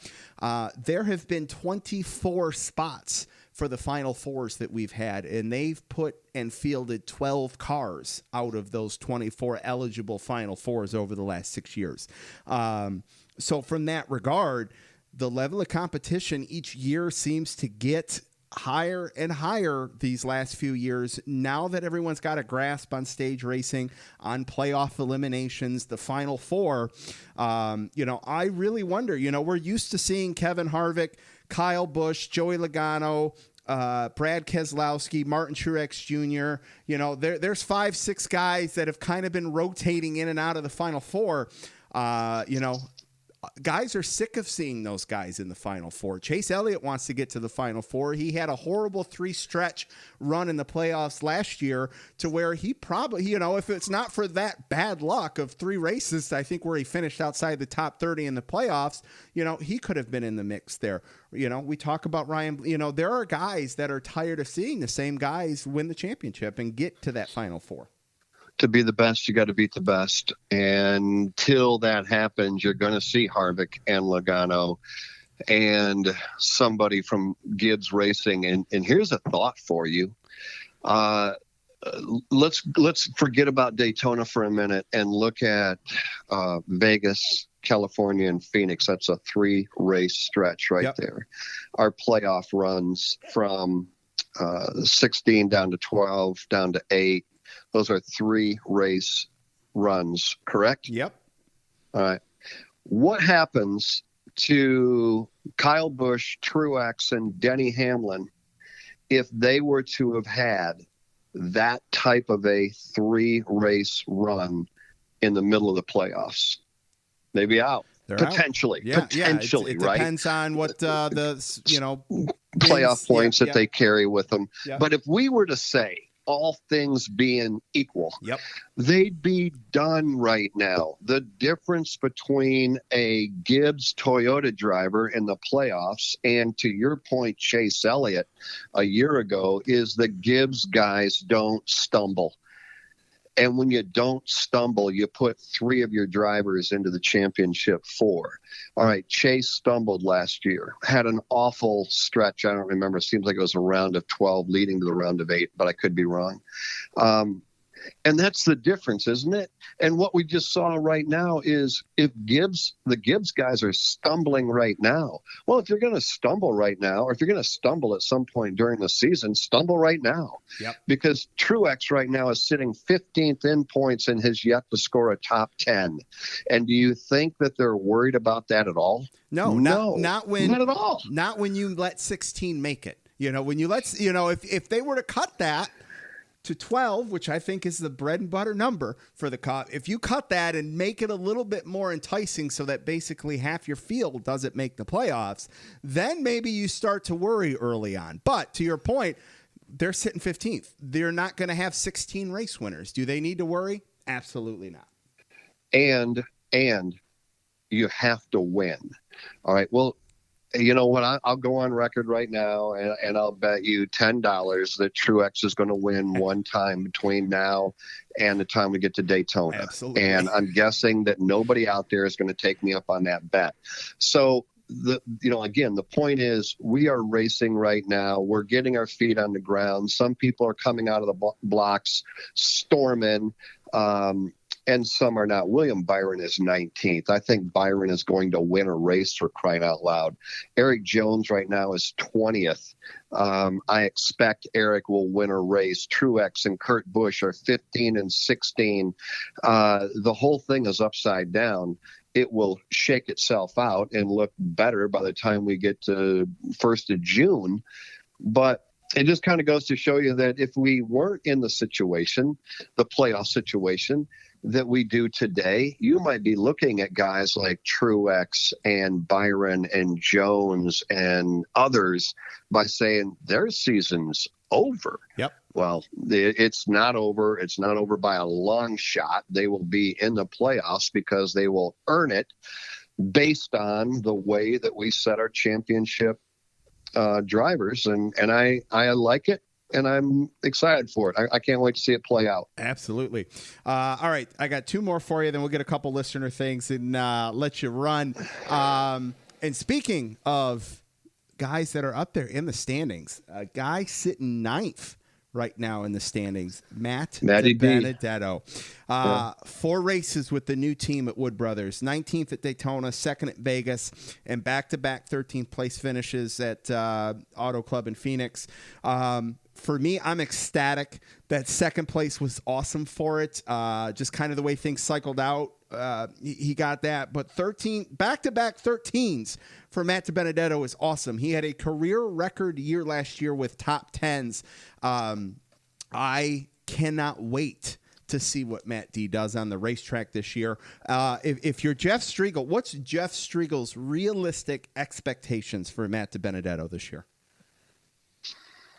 there have been 24 spots for the Final Fours that we've had, and they've put and fielded 12 cars out of those 24 eligible Final Fours over the last 6 years. So from that regard, the level of competition each year seems to get higher and higher these last few years. Now that everyone's got a grasp on stage racing, on playoff eliminations, the Final Four, I really wonder, we're used to seeing Kevin Harvick, Kyle Busch, Joey Logano, Brad Keselowski, Martin Truex Jr. There's 5-6 guys that have kind of been rotating in and out of the Final Four. Guys are sick of seeing those guys in the Final Four. Chase Elliott wants to get to the Final Four. He had a horrible 3-stretch run in the playoffs last year to where he probably, if it's not for that bad luck of 3 races, I think where he finished outside the top 30 in the playoffs, he could have been in the mix there. We talk about Ryan, there are guys that are tired of seeing the same guys win the championship and get to that Final Four. To be the best, you got to beat the best. And until that happens, you're going to see Harvick and Logano and somebody from Gibbs Racing. And here's a thought for you. Let's forget about Daytona for a minute and look at Vegas, California, and Phoenix. That's a 3-race stretch right there. Our playoff runs from 16 down to 12, down to 8. Those are 3-race runs, correct? Yep. All right. What happens to Kyle Busch, Truex, and Denny Hamlin if they were to have had that type of a 3-race run in the middle of the playoffs? They'd be out. They're potentially. Out. Potentially, it right? Depends on what the playoff points that they carry with them. Yeah. But if we were to say, all things being equal, they'd be done right now. The difference between a Gibbs Toyota driver in the playoffs and, to your point, Chase Elliott a year ago, is the Gibbs guys don't stumble. And when you don't stumble, you put 3 of your drivers into the championship 4. All right, Chase stumbled last year, had an awful stretch. I don't remember. It seems like it was a round of 12 leading to the round of 8, but I could be wrong. And that's the difference, isn't it? And what we just saw right now is if the Gibbs guys are stumbling right now. Well, if you're going to stumble right now, or if you're going to stumble at some point during the season, stumble right now. Because Truex right now is sitting 15th in points and has yet to score a top 10. And do you think that they're worried about that at all? No, not at all. Not when you let 16 make it. When you let, if they were to cut that to 12, which I think is the bread and butter number for the Cup. If you cut that and make it a little bit more enticing so that basically half your field doesn't make the playoffs, then maybe you start to worry early on. But to your point, they're sitting 15th. They're not going to have 16 race winners. Do they need to worry? Absolutely not. And you have to win. All right. Well, you know what? I'll go on record right now, and I'll bet you $10 that Truex is going to win one time between now and the time we get to Daytona. Absolutely. And I'm guessing that nobody out there is going to take me up on that bet. So, again, the point is we are racing right now. We're getting our feet on the ground. Some people are coming out of the blocks, storming. and some are not. William Byron is 19th. I think Byron is going to win a race, for crying out loud. Eric Jones right now is 20th. I expect Eric will win a race. Truex and Kurt Busch are 15 and 16. The whole thing is upside down. It will shake itself out and look better by the time we get to 1st of June. But it just kind of goes to show you that if we weren't in the situation, the playoff situation that we do today, you might be looking at guys like Truex and Byron and Jones and others by saying their season's over. Yep. Well, it's not over. It's not over by a long shot. They will be in the playoffs because they will earn it based on the way that we set our championship drivers. And I like it, and I'm excited for it. I can't wait to see it play out. Absolutely. All right. I got 2 more for you. Then we'll get a couple listener things and let you run. And speaking of guys that are up there in the standings, a guy sitting 9th right now in the standings, Matty Benedetto. 4 races with the new team at Wood Brothers, 19th at Daytona, 2nd at Vegas, and back-to-back 13th place finishes at Auto Club in Phoenix. For me, I'm ecstatic. That 2nd place was awesome for it. Just kind of the way things cycled out. He got that. But back-to-back 13s for Matt Benedetto is awesome. He had a career record year last year with top 10s. I cannot wait to see what Matt D does on the racetrack this year. If you're Jeff Striegle, what's Jeff Striegle's realistic expectations for Matt Benedetto this year?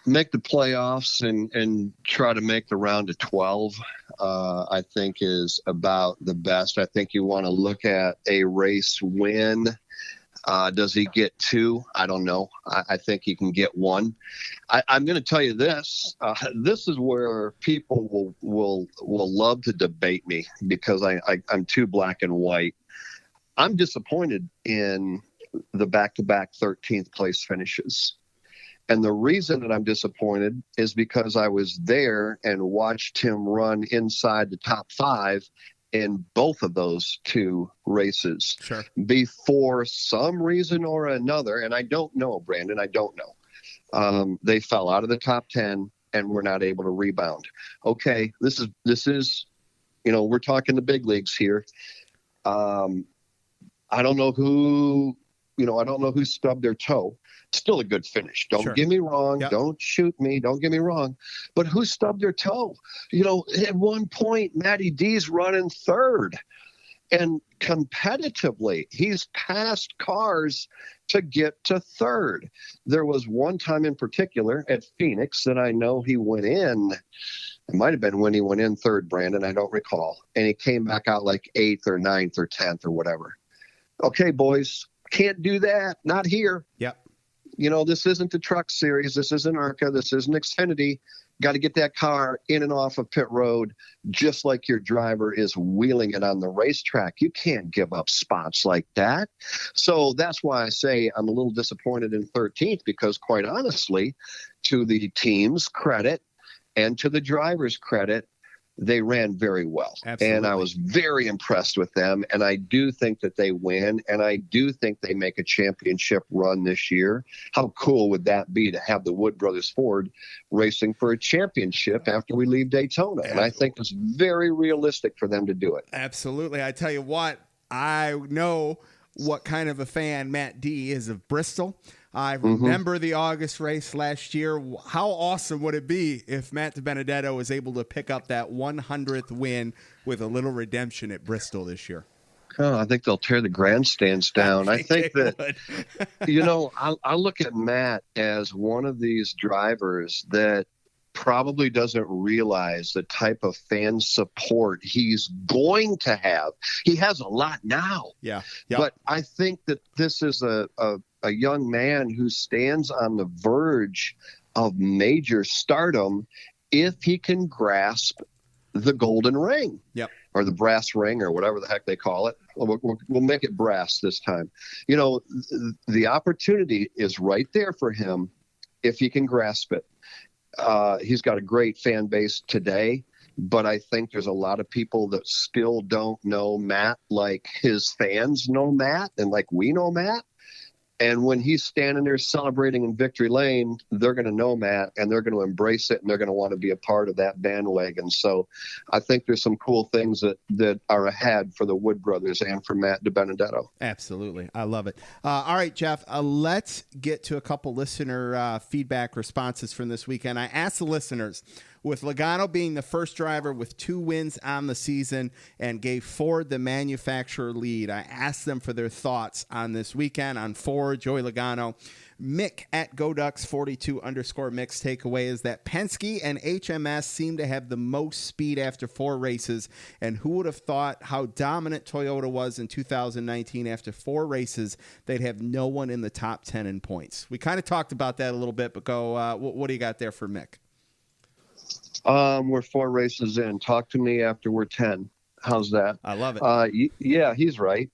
Make the playoffs and try to make the round of 12, I think is about the best. I think you want to look at a race win. Does he get 2? I don't know. I think he can get 1. I'm going to tell you this. This is where people will love to debate me because I'm too black and white. I'm disappointed in the back-to-back 13th place finishes. And the reason that I'm disappointed is because I was there and watched him run inside the top 5 in both of those 2 races. Sure. Before some reason or another, and I don't know, Brandon, I don't know. They fell out of the top 10 and were not able to rebound. Okay, this is, we're talking the big leagues here. I don't know who stubbed their toe. Still a good finish. Don't get me wrong. Yep. Don't shoot me. Don't get me wrong. But who stubbed their toe? At one point, Matty D's running 3rd. And competitively, he's passed cars to get to 3rd. There was one time in particular at Phoenix that I know he went in. It might have been when he went in 3rd, Brandon. I don't recall. And he came back out like 8th or 9th or 10th or whatever. Okay, boys, can't do that. Not here. Yep. This isn't the Truck Series. This isn't ARCA. This isn't Xfinity. Got to get that car in and off of pit road, just like your driver is wheeling it on the racetrack. You can't give up spots like that. So that's why I say I'm a little disappointed in 13th because, quite honestly, to the team's credit and to the driver's credit, they ran very well. Absolutely. And I was very impressed with them. And I do think that they win. And I do think they make a championship run this year. How cool would that be to have the Wood Brothers Ford racing for a championship after we leave Daytona? And I think it's very realistic for them to do it. Absolutely. I tell you what, I know what kind of a fan Matt D is of Bristol. I remember the August race last year. How awesome would it be if Matt Benedetto was able to pick up that 100th win with a little redemption at Bristol this year? Oh, I think they'll tear the grandstands down. I think that, I look at Matt as one of these drivers that probably doesn't realize the type of fan support he's going to have. He has a lot now. Yeah. But I think that this is a young man who stands on the verge of major stardom if he can grasp the golden ring. Yep. Or the brass ring or whatever the heck they call it. We'll make it brass this time. The opportunity is right there for him if he can grasp it. He's got a great fan base today. but I think there's a lot of people that still don't know Matt like his fans know Matt and like we know Matt. And when he's standing there celebrating in victory lane, they're going to know Matt and they're going to embrace it and they're going to want to be a part of that bandwagon. So I think there's some cool things that are ahead for the Wood brothers and for Matt DiBenedetto. Absolutely. I love it. All right, Jeff, let's get to a couple listener feedback responses from this weekend. I asked the listeners, with Logano being the first driver with 2 wins on the season and gave Ford the manufacturer lead, I asked them for their thoughts on this weekend on Ford, Joey Logano. Mick at GoDucks42_Mick's takeaway is that Penske and HMS seem to have the most speed after 4 races, and who would have thought how dominant Toyota was in 2019 after 4 races, they'd have no one in the top 10 in points. We kind of talked about that a little bit, but go, what do you got there for Mick? We're 4 races in. Talk to me after we're 10. How's that? I love it. Yeah, he's right.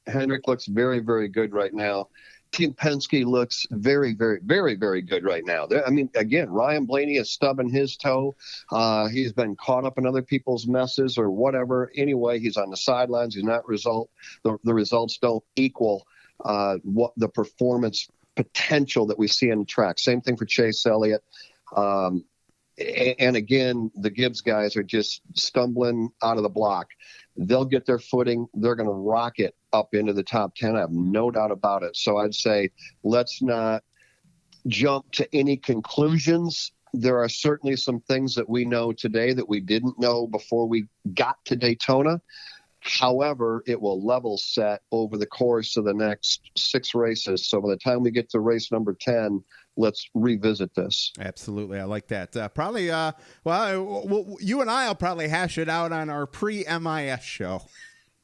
Hendrick looks very, very good right now. Team Penske looks very, very, very, very good right now. I mean, again, Ryan Blaney is stubbing his toe. He's been caught up in other people's messes or whatever. Anyway, he's on the sidelines. He's not the results don't equal what the performance potential that we see on the track. Same thing for Chase Elliott. And again, the Gibbs guys are just stumbling out of the block. They'll get their footing. They're going to rocket up into the top 10. I have no doubt about it. So I'd say let's not jump to any conclusions. There are certainly some things that we know today that we didn't know before we got to Daytona. However, it will level set over the course of the next 6 races. So by the time we get to race number 10, let's revisit this. Absolutely. I like that. Probably, you and I will probably hash it out on our pre-MIS show.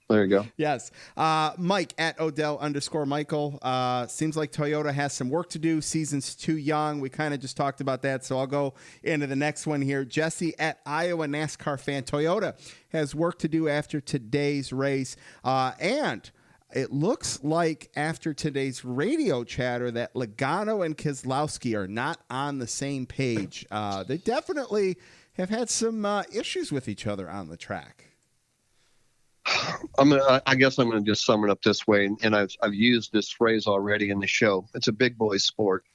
There you go. Yes. Mike at Odell_Michael. Seems like Toyota has some work to do. Season's too young. We kind of just talked about that, so I'll go into the next one here. Jesse at Iowa NASCAR fan. Toyota has work to do after today's race. And it looks like after today's radio chatter that Logano and Keselowski are not on the same page. They definitely have had some issues with each other on the track. I guess I'm going to just sum it up this way, and I've used this phrase already in the show. It's a big boy sport.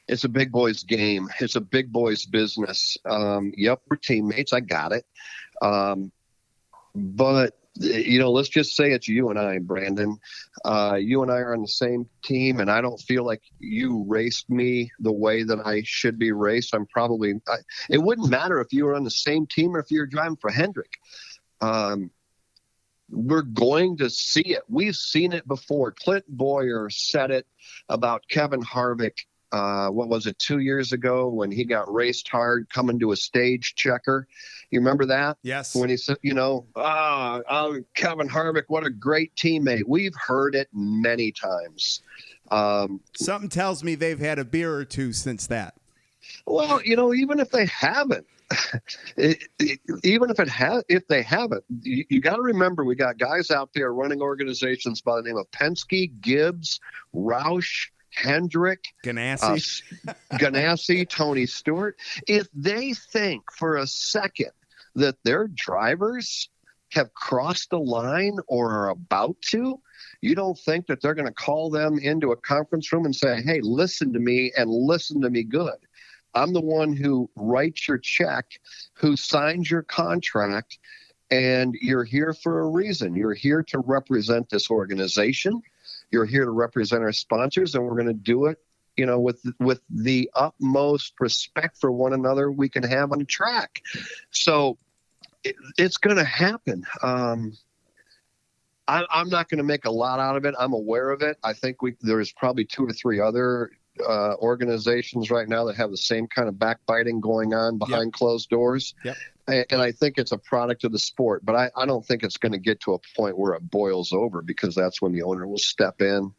It's a big boy's game. It's a big boy's business. Yep, we're teammates. I got it. But, let's just say it's you and I, Brandon. You and I are on the same team, and I don't feel like you raced me the way that I should be raced. It wouldn't matter if you were on the same team or if you were driving for Hendrick. We're going to see it. We've seen it before. Clint Boyer said it about Kevin Harvick. What was it, 2 years ago when he got raced hard coming to a stage checker? You remember that? Yes. When he said, Kevin Harvick, what a great teammate. We've heard it many times. Something tells me they've had a beer or two since that. Well, even if they haven't, if they haven't, you got to remember we got guys out there running organizations by the name of Penske, Gibbs, Roush, Hendrick, Ganassi, Tony Stewart. If they think for a second that their drivers have crossed the line or are about to, you don't think that they're going to call them into a conference room and say, hey, listen to me and listen to me good. I'm the one who writes your check, who signs your contract, and you're here for a reason. You're here to represent this organization. You're here to represent our sponsors, and we're going to do it, with the utmost respect for one another we can have on the track. So it's going to happen. I'm not going to make a lot out of it. I'm aware of it. I think there's probably 2 or 3 other organizations right now that have the same kind of backbiting going on behind closed doors. Yep. And I think it's a product of the sport, but I don't think it's going to get to a point where it boils over, because that's when the owner will step in.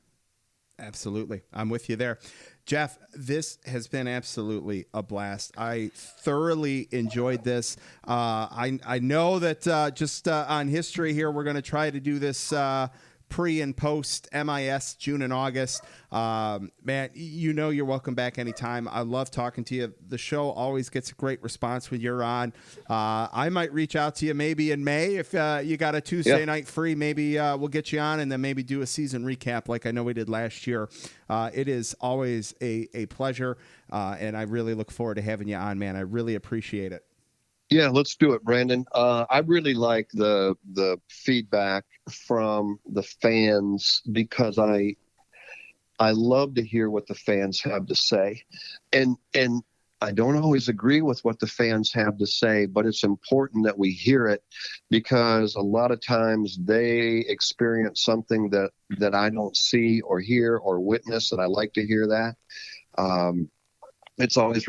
Absolutely. I'm with you there. Jeff, this has been absolutely a blast. I thoroughly enjoyed this. I know that just on history here, we're going to try to do this pre and post MIS June and August. Man, you're welcome back anytime. I love talking to you. The show always gets a great response when you're on. I might reach out to you maybe in May if you got a Tuesday night free. Maybe we'll get you on and then maybe do a season recap like I know we did last year. It is always a pleasure, and I really look forward to having you on, man. I really appreciate it. Yeah, let's do it, Brandon. I really like the feedback from the fans because I love to hear what the fans have to say, and I don't always agree with what the fans have to say, but it's important that we hear it because a lot of times they experience something that I don't see or hear or witness, and I like to hear that. It's always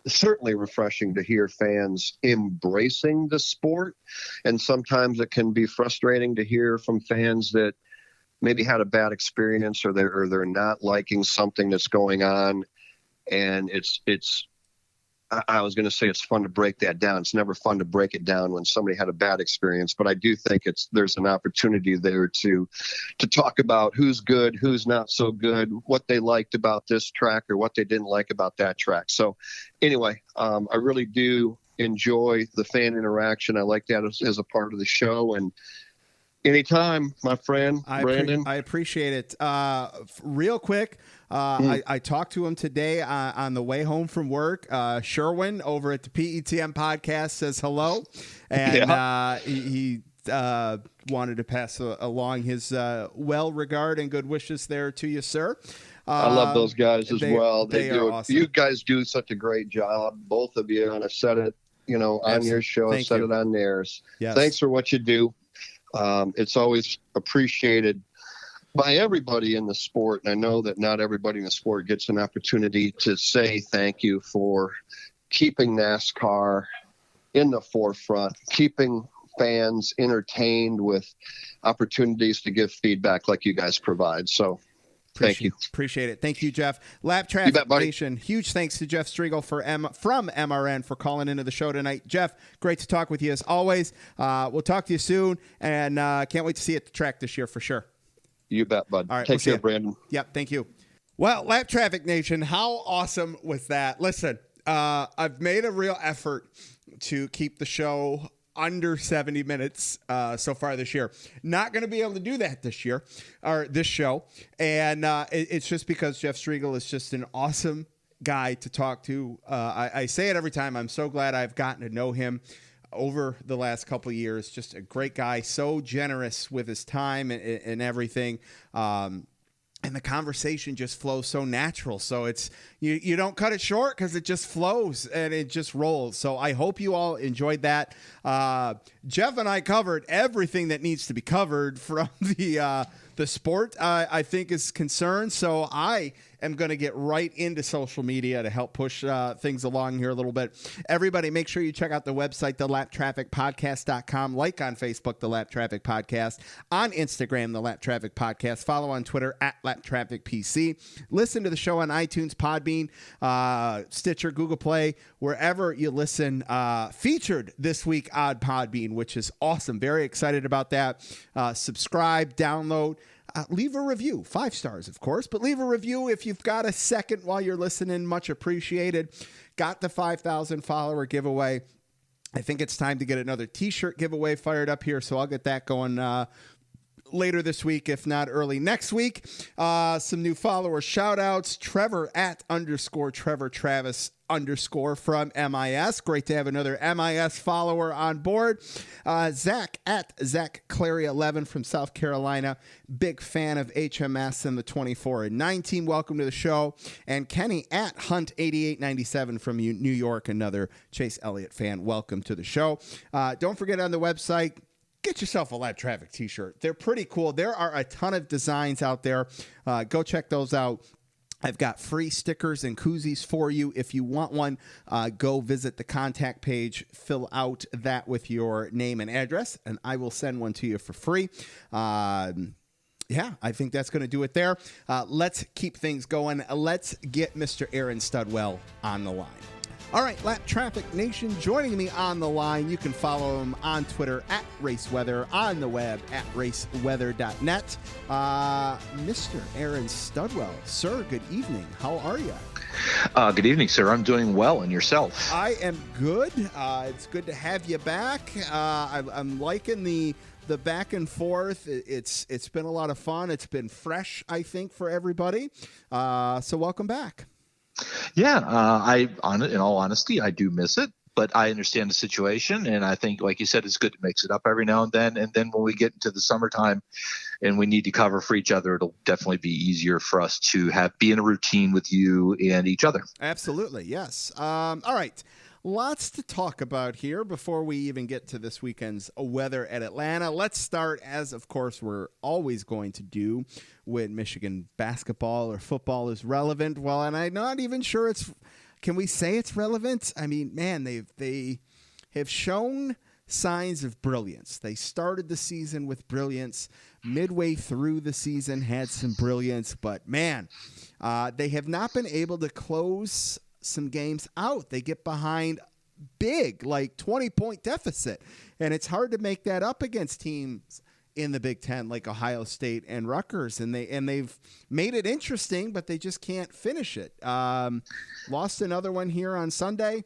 certainly refreshing to hear fans embracing the sport. And sometimes it can be frustrating to hear from fans that maybe had a bad experience or they're not liking something that's going on. And I was going to say it's fun to break that down. It's never fun to break it down when somebody had a bad experience, but I do think there's an opportunity there to talk about who's good, who's not so good, what they liked about this track or what they didn't like about that track. So anyway, I really do enjoy the fan interaction. I like that as a part of the show, and anytime, my friend, Brandon. I appreciate it. Real quick, I talked to him today on the way home from work. Sherwin over at the PETM podcast says hello, and he wanted to pass along his well regard and good wishes there to you, sir. I love those guys as well. They are awesome. You guys do such a great job, both of you. And I said it, on your show. I said it on theirs. Yes. Thanks for what you do. It's always appreciated by everybody in the sport. And I know that not everybody in the sport gets an opportunity to say thank you for keeping NASCAR in the forefront, keeping fans entertained with opportunities to give feedback like you guys provide. So thank you. Appreciate it. Thank you, Jeff. Lap Traffic Nation, huge thanks to Jeff Striegle from MRN for calling into the show tonight. Jeff, great to talk with you as always. We'll talk to you soon, and can't wait to see you at the track this year for sure. You bet, bud. All right, Take care, Brandon. Yep, thank you. Well, Lap Traffic Nation, how awesome was that? Listen, I've made a real effort to keep the show under 70 minutes so far this year. Not going to be able to do that this year or this show. And it's just because Jeff Striegle is just an awesome guy to talk to. I say it every time. I'm so glad I've gotten to know him over the last couple of years. Just a great guy, so generous with his time and everything. And the conversation just flows so natural. So it's you don't cut it short because it just flows and it just rolls. So I hope you all enjoyed that. Jeff and I covered everything that needs to be covered from the sport, I think, is concerned. So I am going to get right into social media to help push things along here a little bit. Everybody, make sure you check out the website, thelaptrafficpodcast.com. Like on Facebook, The Lap Traffic Podcast. On Instagram, The Lap Traffic Podcast. Follow on Twitter, @LapTrafficPC. Listen to the show on iTunes, Podbean, Stitcher, Google Play, wherever you listen. Featured this week on Podbean, which is awesome. Very excited about that. Subscribe, download. Leave a review, 5 stars, of course, but leave a review if you've got a second while you're listening. Much appreciated. Got the 5,000 follower giveaway. I think it's time to get another t-shirt giveaway fired up here, so I'll get that going later this week, if not early next week. Some new follower shout outs. Trevor @_Trevor Travis _ from MIS. Great to have another MIS follower on board. Zach @ZachClary11 from South Carolina. Big fan of HMS and the 24 and 9 team. Welcome to the show. And Kenny @Hunt8897 from New York. Another Chase Elliott fan. Welcome to the show. Don't forget on the website, get yourself a Lap Traffic t-shirt. They're pretty cool. There are a ton of designs out there. Go check those out. I've got free stickers and koozies for you. If you want one, go visit the contact page, fill out that with your name and address, and I will send one to you for free. Yeah, I think that's going to do it there. Let's keep things going. Let's get Mr. Aaron Studwell on the line. All right, Lap Traffic Nation, joining me on the line. You can follow him on Twitter at RaceWeather, on the web at raceweather.net. Mr. Aaron Studwell, sir, good evening. How are you? Good evening, sir. I'm doing well, and yourself? I am good. It's good to have you back. I'm liking the back and forth. It's been a lot of fun. It's been fresh, I think, for everybody. So welcome back. Yeah, in all honesty, I do miss it, but I understand the situation, and I think, like you said, it's good to mix it up every now and then. And then when we get into the summertime and we need to cover for each other, it'll definitely be easier for us to be in a routine with you and each other. Absolutely, yes. All right. Lots to talk about here before we even get to this weekend's weather at Atlanta. Let's start, as of course we're always going to do, when Michigan basketball or football is relevant. Well, and I'm not even sure can we say it's relevant? I mean, man, they have shown signs of brilliance. They started the season with brilliance. Midway through the season had some brilliance, but man, they have not been able to close some games out. They get behind big, like 20-point deficit, and it's hard to make that up against teams in the Big Ten like Ohio State and Rutgers, and they've made it interesting, but they just can't finish it. Lost another one here on Sunday,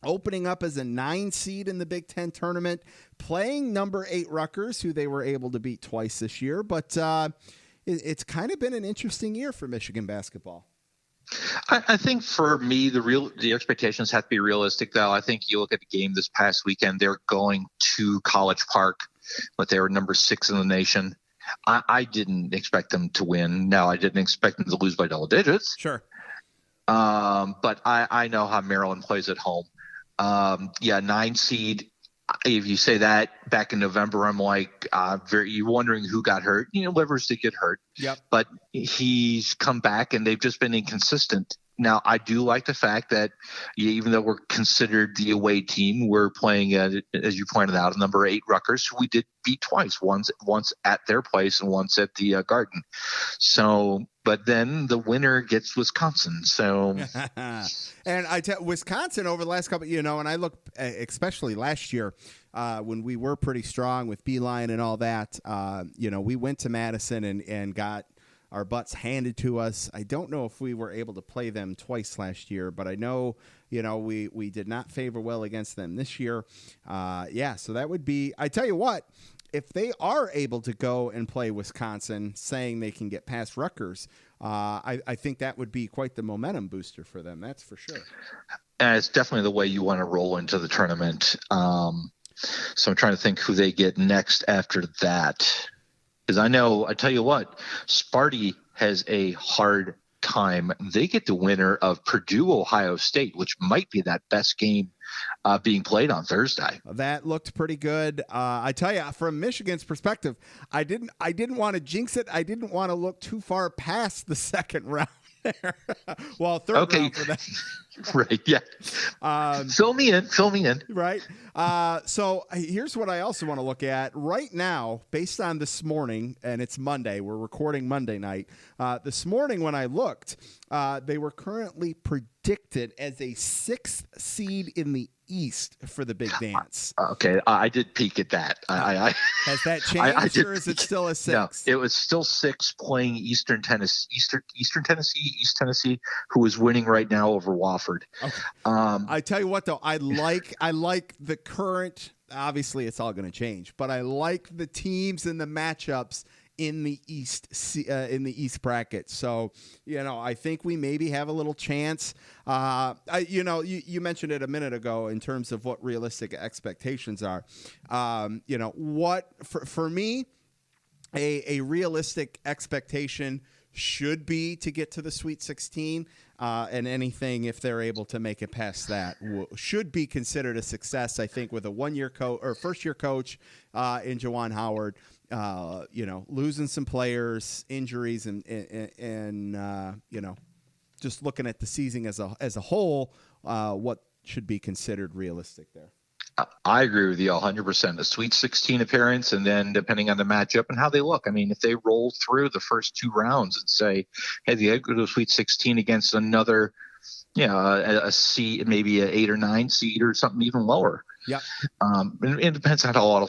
opening up as a 9 seed in the Big Ten tournament, playing number 8 Rutgers, who they were able to beat twice this year. But it's kind of been an interesting year for Michigan basketball. I think for me, the expectations have to be realistic, though. I think you look at the game this past weekend, they're going to College Park, but they were number 6 in the nation. I didn't expect them to win. Now, I didn't expect them to lose by double digits. Sure. But I know how Maryland plays at home. 9 seed. If you say that back in November, I'm like, you're wondering who got hurt. Livers did get hurt. Yep. But he's come back, and they've just been inconsistent. Now, I do like the fact that even though we're considered the away team, we're playing, as you pointed out, number 8 Rutgers, who we did beat twice, once at their place and once at the Garden. So, but then the winner gets Wisconsin. So, and Wisconsin over the last couple, and I look especially last year when we were pretty strong with Beeline and all that. We went to Madison and got our butts handed to us. I don't know if we were able to play them twice last year, but I know, we did not favor well against them this year. So that would be, I tell you what, if they are able to go and play Wisconsin, saying they can get past Rutgers, I think that would be quite the momentum booster for them. That's for sure. And it's definitely the way you want to roll into the tournament. So I'm trying to think who they get next after that. Because I tell you what, Sparty has a hard time. They get the winner of Purdue, Ohio State, which might be that best game being played on Thursday. That looked pretty good. I tell you, from Michigan's perspective, I didn't want to jinx it. I didn't want to look too far past the second round there. Well, third round for that. Right, yeah. Fill me in. Right. So here's what I also want to look at right now, based on this morning, and it's Monday. We're recording Monday night. This morning when I looked, they were currently predicted as a 6th seed in the East for the big dance. Okay, I did peek at that. Has that changed, or is it still a 6? No, it was still 6 playing East Tennessee, who is winning right now over Wofford. Okay. I tell you what, though, I like the current. Obviously, it's all going to change, but I like the teams and the matchups in the East bracket. So, I think we maybe have a little chance. You mentioned it a minute ago in terms of what realistic expectations are. What for me, a realistic expectation should be to get to the Sweet 16, and anything, if they're able to make it past that, should be considered a success, I think, with a first-year coach in Juwan Howard. Losing some players, injuries, and just looking at the season as a whole, what should be considered realistic there. I agree with you 100%. A Sweet 16 appearance, and then depending on the matchup and how they look. I mean, if they roll through the first 2 rounds and say, hey, they go to a Sweet 16 against another a seat, maybe a 8 or 9 seat or something even lower. Yep. And it depends on how all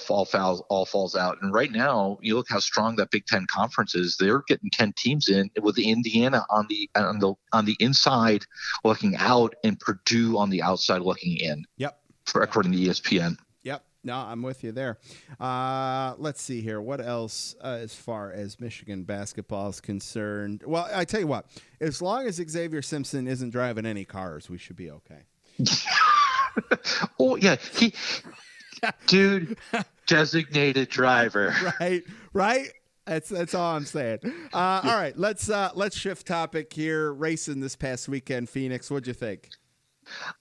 falls out. And right now, you look how strong that Big Ten conference is. They're getting 10 teams in, with Indiana on the inside looking out, and Purdue on the outside looking in. Yep. According to ESPN. Yep. No, I'm with you there. Let's see here. What else as far as Michigan basketball is concerned? Well, I tell you what, as long as Xavier Simpson isn't driving any cars, we should be okay. Oh yeah, dude, designated driver. Right. That's all I'm saying. All right, let's shift topic here. Racing this past weekend, Phoenix. What'd you think?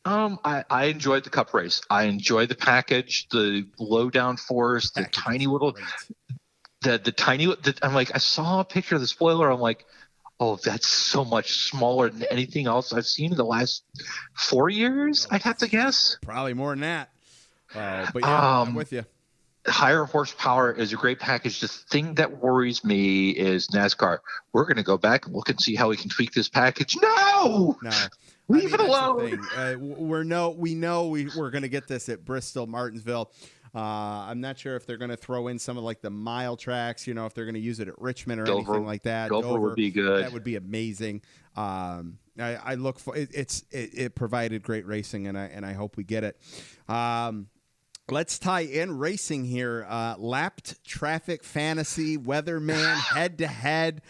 I enjoyed the Cup race. I enjoyed the package, the low down force, the tiny little, I'm like, I saw a picture of the spoiler. I'm like, oh, that's so much smaller than anything else I've seen in the last 4 years, I'd have to guess. Probably more than that. But yeah, I'm with you. Higher horsepower is a great package. The thing that worries me is NASCAR. We're going to go back and look and see how we can tweak this package. No. Leave it alone. We know we're going to get this at Bristol, Martinsville. I'm not sure if they're going to throw in some of like the mile tracks, if they're going to use it at Richmond or Dover, anything like that. Dover would be good. That would be amazing. I look for it provided great racing, and I hope we get it. Let's tie in racing here. Lapped traffic fantasy, weatherman, head to head.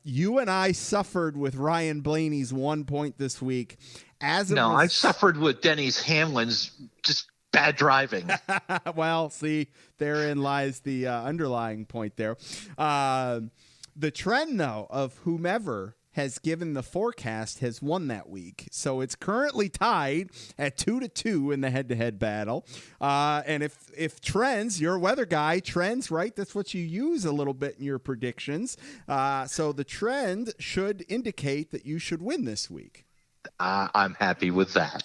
You and I suffered with Ryan Blaney's 1 point this week. I suffered with Denny's Hamlin's just bad driving. Well, see, therein lies the underlying point there. The trend, though, of whomever has given the forecast has won that week. So it's currently tied at 2-2 in the head-to-head battle. And if Trends, you're a weather guy, Trends, right? That's what you use a little bit in your predictions. So the trend should indicate that you should win this week. I'm happy with that.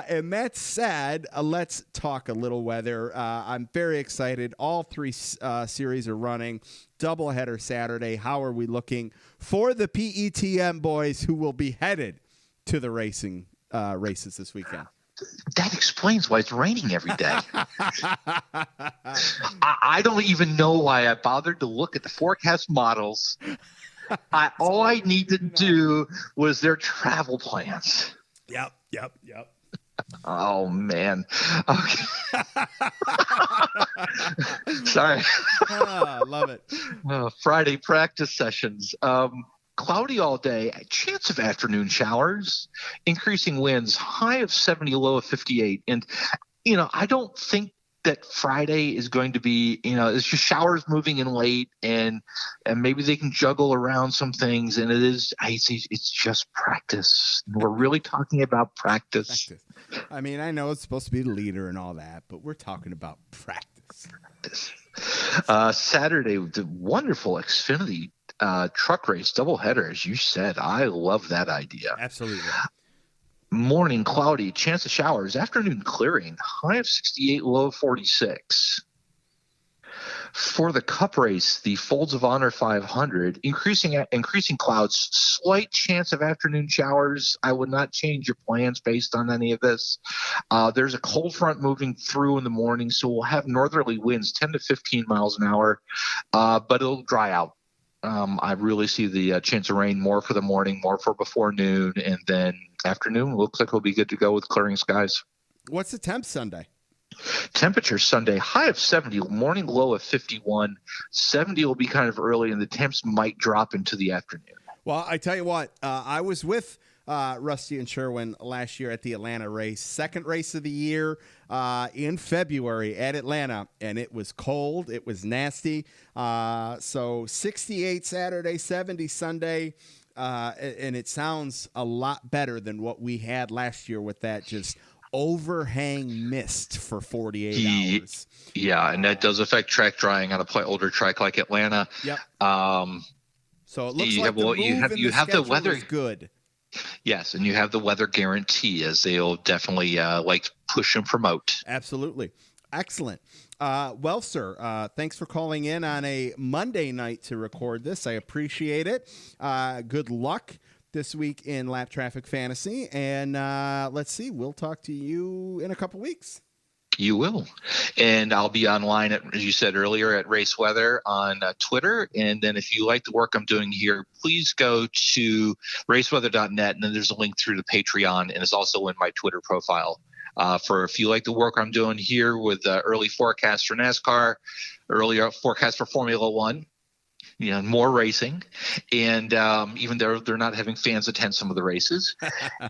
And that said, let's talk a little weather. I'm very excited. All three series are running. Doubleheader Saturday. How are we looking for the PETM boys who will be headed to the races this weekend? That explains why it's raining every day. I don't even know why I bothered to look at the forecast models. All I need to do was their travel plans. Yep. Oh, man. Okay. Sorry. Love it. Friday practice sessions. Cloudy all day, chance of afternoon showers, increasing winds, high of 70, low of 58. And, I don't think that Friday is going to be, it's just showers moving in late, and maybe they can juggle around some things. And it's just practice. We're really talking about practice. I mean, I know it's supposed to be the leader and all that, but we're talking about practice. Saturday, the wonderful Xfinity truck race doubleheader, as you said. I love that idea. Absolutely. Morning cloudy, chance of showers, afternoon clearing, high of 68, low of 46. For the Cup race, the Folds of Honor 500, increasing clouds, slight chance of afternoon showers. I would not change your plans based on any of this. There's a cold front moving through in the morning, so we'll have northerly winds 10 to 15 miles an hour, but it'll dry out. I really see the chance of rain more for the morning, more for before noon, and then afternoon looks like we'll be good to go with clearing skies. What's the temp Sunday? Temperature Sunday, high of 70, morning low of 51. 70 will be kind of early, and the temps might drop into the afternoon. Well, I tell you what, I was with Rusty and Sherwin last year at the Atlanta race, second race of the year in February at Atlanta, and it was cold. It was nasty. So 68 Saturday, 70 Sunday, and it sounds a lot better than what we had last year with that just overhang mist for 48 hours. Yeah, and that does affect track drying on a older track like Atlanta. Yep. So it looks like you have the weather is good. Yes, and you have the weather guarantee, as they'll definitely like push and promote. Absolutely. Excellent. Well, sir, thanks for calling in on a Monday night to record this. I appreciate it. Good luck this week in Lap Traffic Fantasy. And let's see, we'll talk to you in a couple weeks. You will. And I'll be online, as you said earlier, at Race Weather on Twitter. And then if you like the work I'm doing here, please go to raceweather.net. And then there's a link through to Patreon. And it's also in my Twitter profile. For if you like the work I'm doing here with early forecasts for NASCAR, earlier forecast for Formula One, more racing, and even though they're not having fans attend some of the races,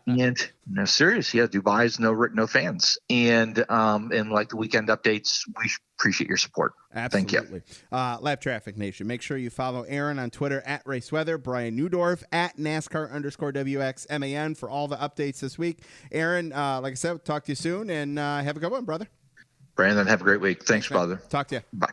and no, serious, Dubai's no fans, and like the weekend updates, we appreciate your support. Absolutely. Thank you. Lap Traffic Nation. Make sure you follow Aaron on Twitter at RaceWeather, Brian Newdorf at NASCAR_WXMAN for all the updates this week. Aaron, like I said, we'll talk to you soon, and have a good one, brother. Brandon, have a great week. Thanks, brother. Talk to you. Bye.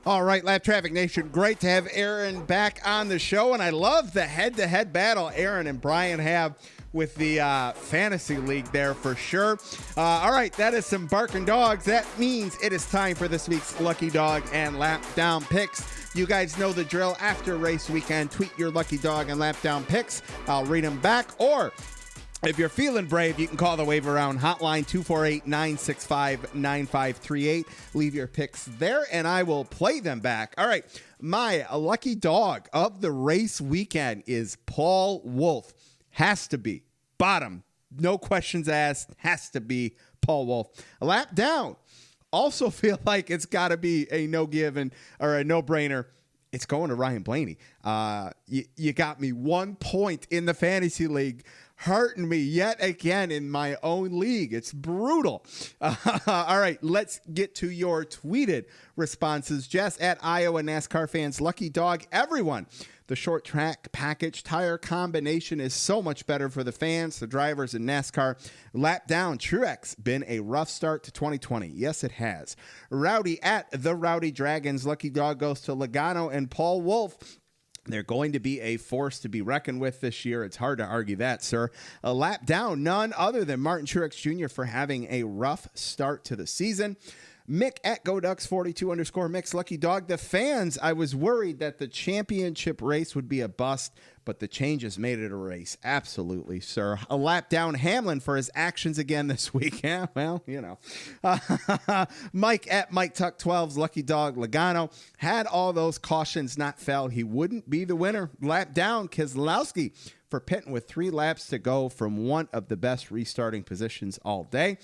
All right, Lap Traffic Nation, great to have Aaron back on the show, and I love the head-to-head battle Aaron and Brian have with the fantasy league there for sure. All right, that is some barking dogs. That means it is time for this week's Lucky Dog and Lap Down picks. You guys know the drill. After race weekend, tweet your Lucky Dog and Lap Down picks. I'll read them back, or if you're feeling brave, you can call the Wave Around hotline, 248-965-9538. Leave your picks there, and I will play them back. All right, my lucky dog of the race weekend is Paul Wolf. Has to be. Bottom. No questions asked. Has to be Paul Wolf. A lap down. Also feel like it's got to be a no-given or a no-brainer. It's going to Ryan Blaney. You got me 1 point in the fantasy league, hurting me yet again in my own league. It's brutal. All right, let's get to your tweeted responses. Jess at Iowa NASCAR fans, Lucky Dog, everyone. The short track package tire combination is so much better for the fans, the drivers, and NASCAR. Lap down, Truex, been a rough start to 2020. Yes, it has. Rowdy at the Rowdy Dragons, Lucky Dog goes to Logano and Paul Wolf. They're going to be a force to be reckoned with this year. It's hard to argue that, sir. A lap down, none other than Martin Truex Jr. for having a rough start to the season. Mick at GoDucks42_Mick's Lucky Dog. The fans, I was worried that the championship race would be a bust, but the changes made it a race. Absolutely, sir. A lap down, Hamlin for his actions again this week. Yeah, well, Mike at MikeTuck12's Lucky Dog. Logano had all those cautions not fell, he wouldn't be the winner. Lap down, Keselowski for pitting with 3 laps to go from one of the best restarting positions all day.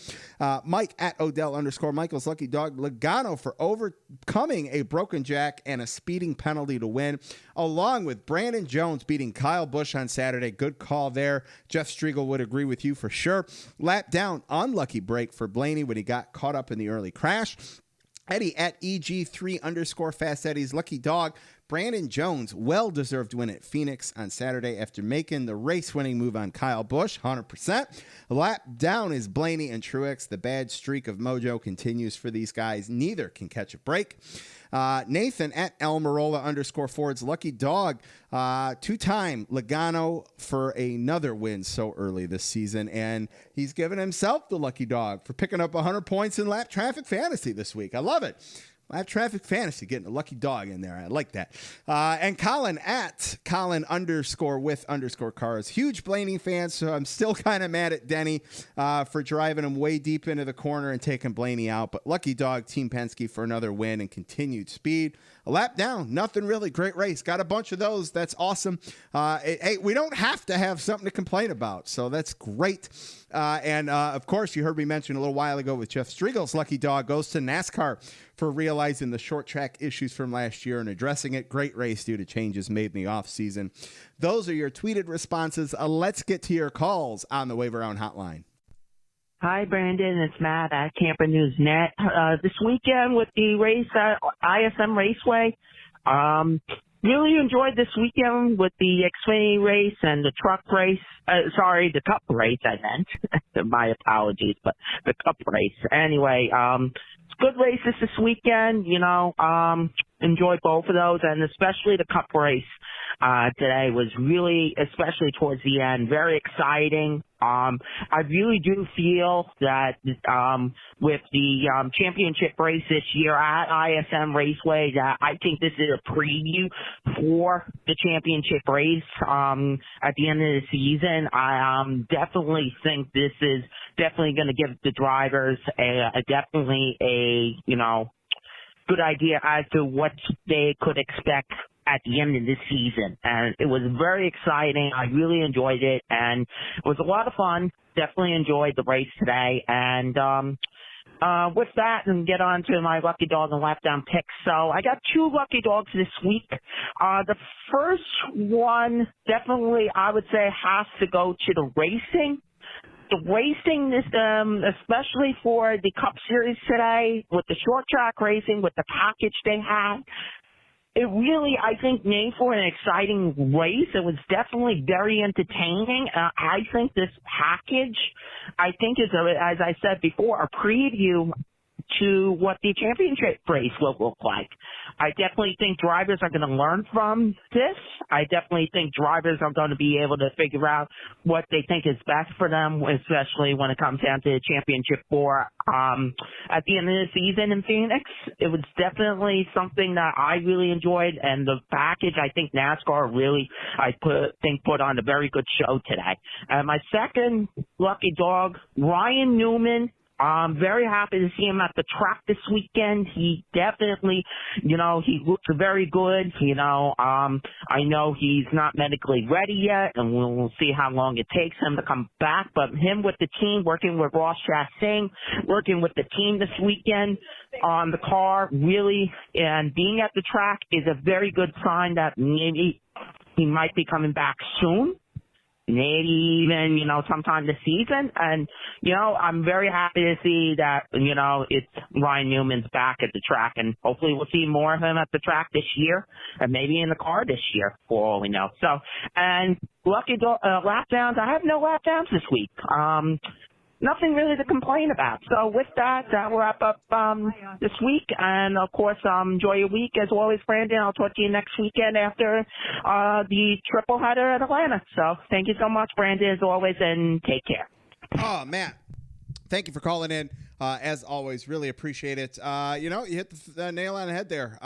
Mike at Odell_Michael's Lucky Dog. Logano for overcoming a broken jack and a speeding penalty to win, along with Brandon Jones beating Kyle Busch on Saturday. Good call there. Jeff Striegle would agree with you for sure. Lap down, unlucky break for Blaney when he got caught up in the early crash. Eddie at EG3_Fast Eddie's Lucky Dog. Brandon Jones, well-deserved win at Phoenix on Saturday after making the race-winning move on Kyle Busch, 100%. Lap down is Blaney and Truex. The bad streak of mojo continues for these guys. Neither can catch a break. Nathan at Elmarola_Ford's Lucky Dog. 2-time Logano for another win so early this season, and he's given himself the Lucky Dog for picking up 100 points in Lap Traffic Fantasy this week. I love it. Lap Traffic Fantasy, getting a Lucky Dog in there. I like that. And Colin at Colin_with_cars. Huge Blaney fan, so I'm still kind of mad at Denny for driving him way deep into the corner and taking Blaney out. But Lucky Dog, Team Penske for another win and continued speed. A lap down, nothing really. Great race. Got a bunch of those. That's awesome. Hey, we don't have to have something to complain about, so that's great. And of course, you heard me mention a little while ago with Jeff Striegle's Lucky Dog goes to NASCAR for realizing the short track issues from last year and addressing it. Great race due to changes made in the offseason. Those are your tweeted responses. Let's get to your calls on the Wave Around hotline. Hi, Brandon. It's Matt at Camper News Net. This weekend with the race at ISM Raceway, really enjoyed this weekend with the Xfinity race and the truck race. The Cup race, I meant. My apologies, but the Cup race. Anyway, it's good races this weekend, enjoyed both of those, and especially the Cup race today was really, especially towards the end, very exciting. I really do feel that with the championship race this year at ISM Raceway, that I think this is a preview for the championship race at the end of the season. I definitely think this is definitely going to give the drivers definitely a good idea as to what they could expect at the end of this season. And it was very exciting. I really enjoyed it, and it was a lot of fun. Definitely enjoyed the race today. And with that, and get on to my lucky dog and lap down picks. So I got 2 lucky dogs this week. The first one definitely I would say has to go to the racing. The racing, especially for the Cup Series today, with the short track racing, with the package they had, it really, I think, made for an exciting race. It was definitely very entertaining. I think this package, is, as I said before, a preview to what the championship race will look like. I definitely think drivers are going to learn from this. I definitely think drivers are going to be able to figure out what they think is best for them, especially when it comes down to the championship for at the end of the season in Phoenix. It was definitely something that I really enjoyed, and the package, I think NASCAR really, put on a very good show today. And my second lucky dog, Ryan Newman. I'm very happy to see him at the track this weekend. He definitely, he looks very good. I know he's not medically ready yet, and we'll see how long it takes him to come back. But him with the team, working with Ross Chastain, working with the team this weekend on the car, really, and being at the track is a very good sign that maybe he might be coming back soon. Maybe even, sometime this season. And, I'm very happy to see that, it's Ryan Newman's back at the track, and hopefully we'll see more of him at the track this year, and maybe in the car this year, for all we know. So, and lucky lap downs, I have no lap downs this week. Nothing really to complain about. So with that, we'll wrap up this week. And, of course, enjoy your week. As always, Brandon, I'll talk to you next weekend after the triple header at Atlanta. So thank you so much, Brandon, as always, and take care. Oh, Matt, thank you for calling in. As always, really appreciate it. You hit the nail on the head there.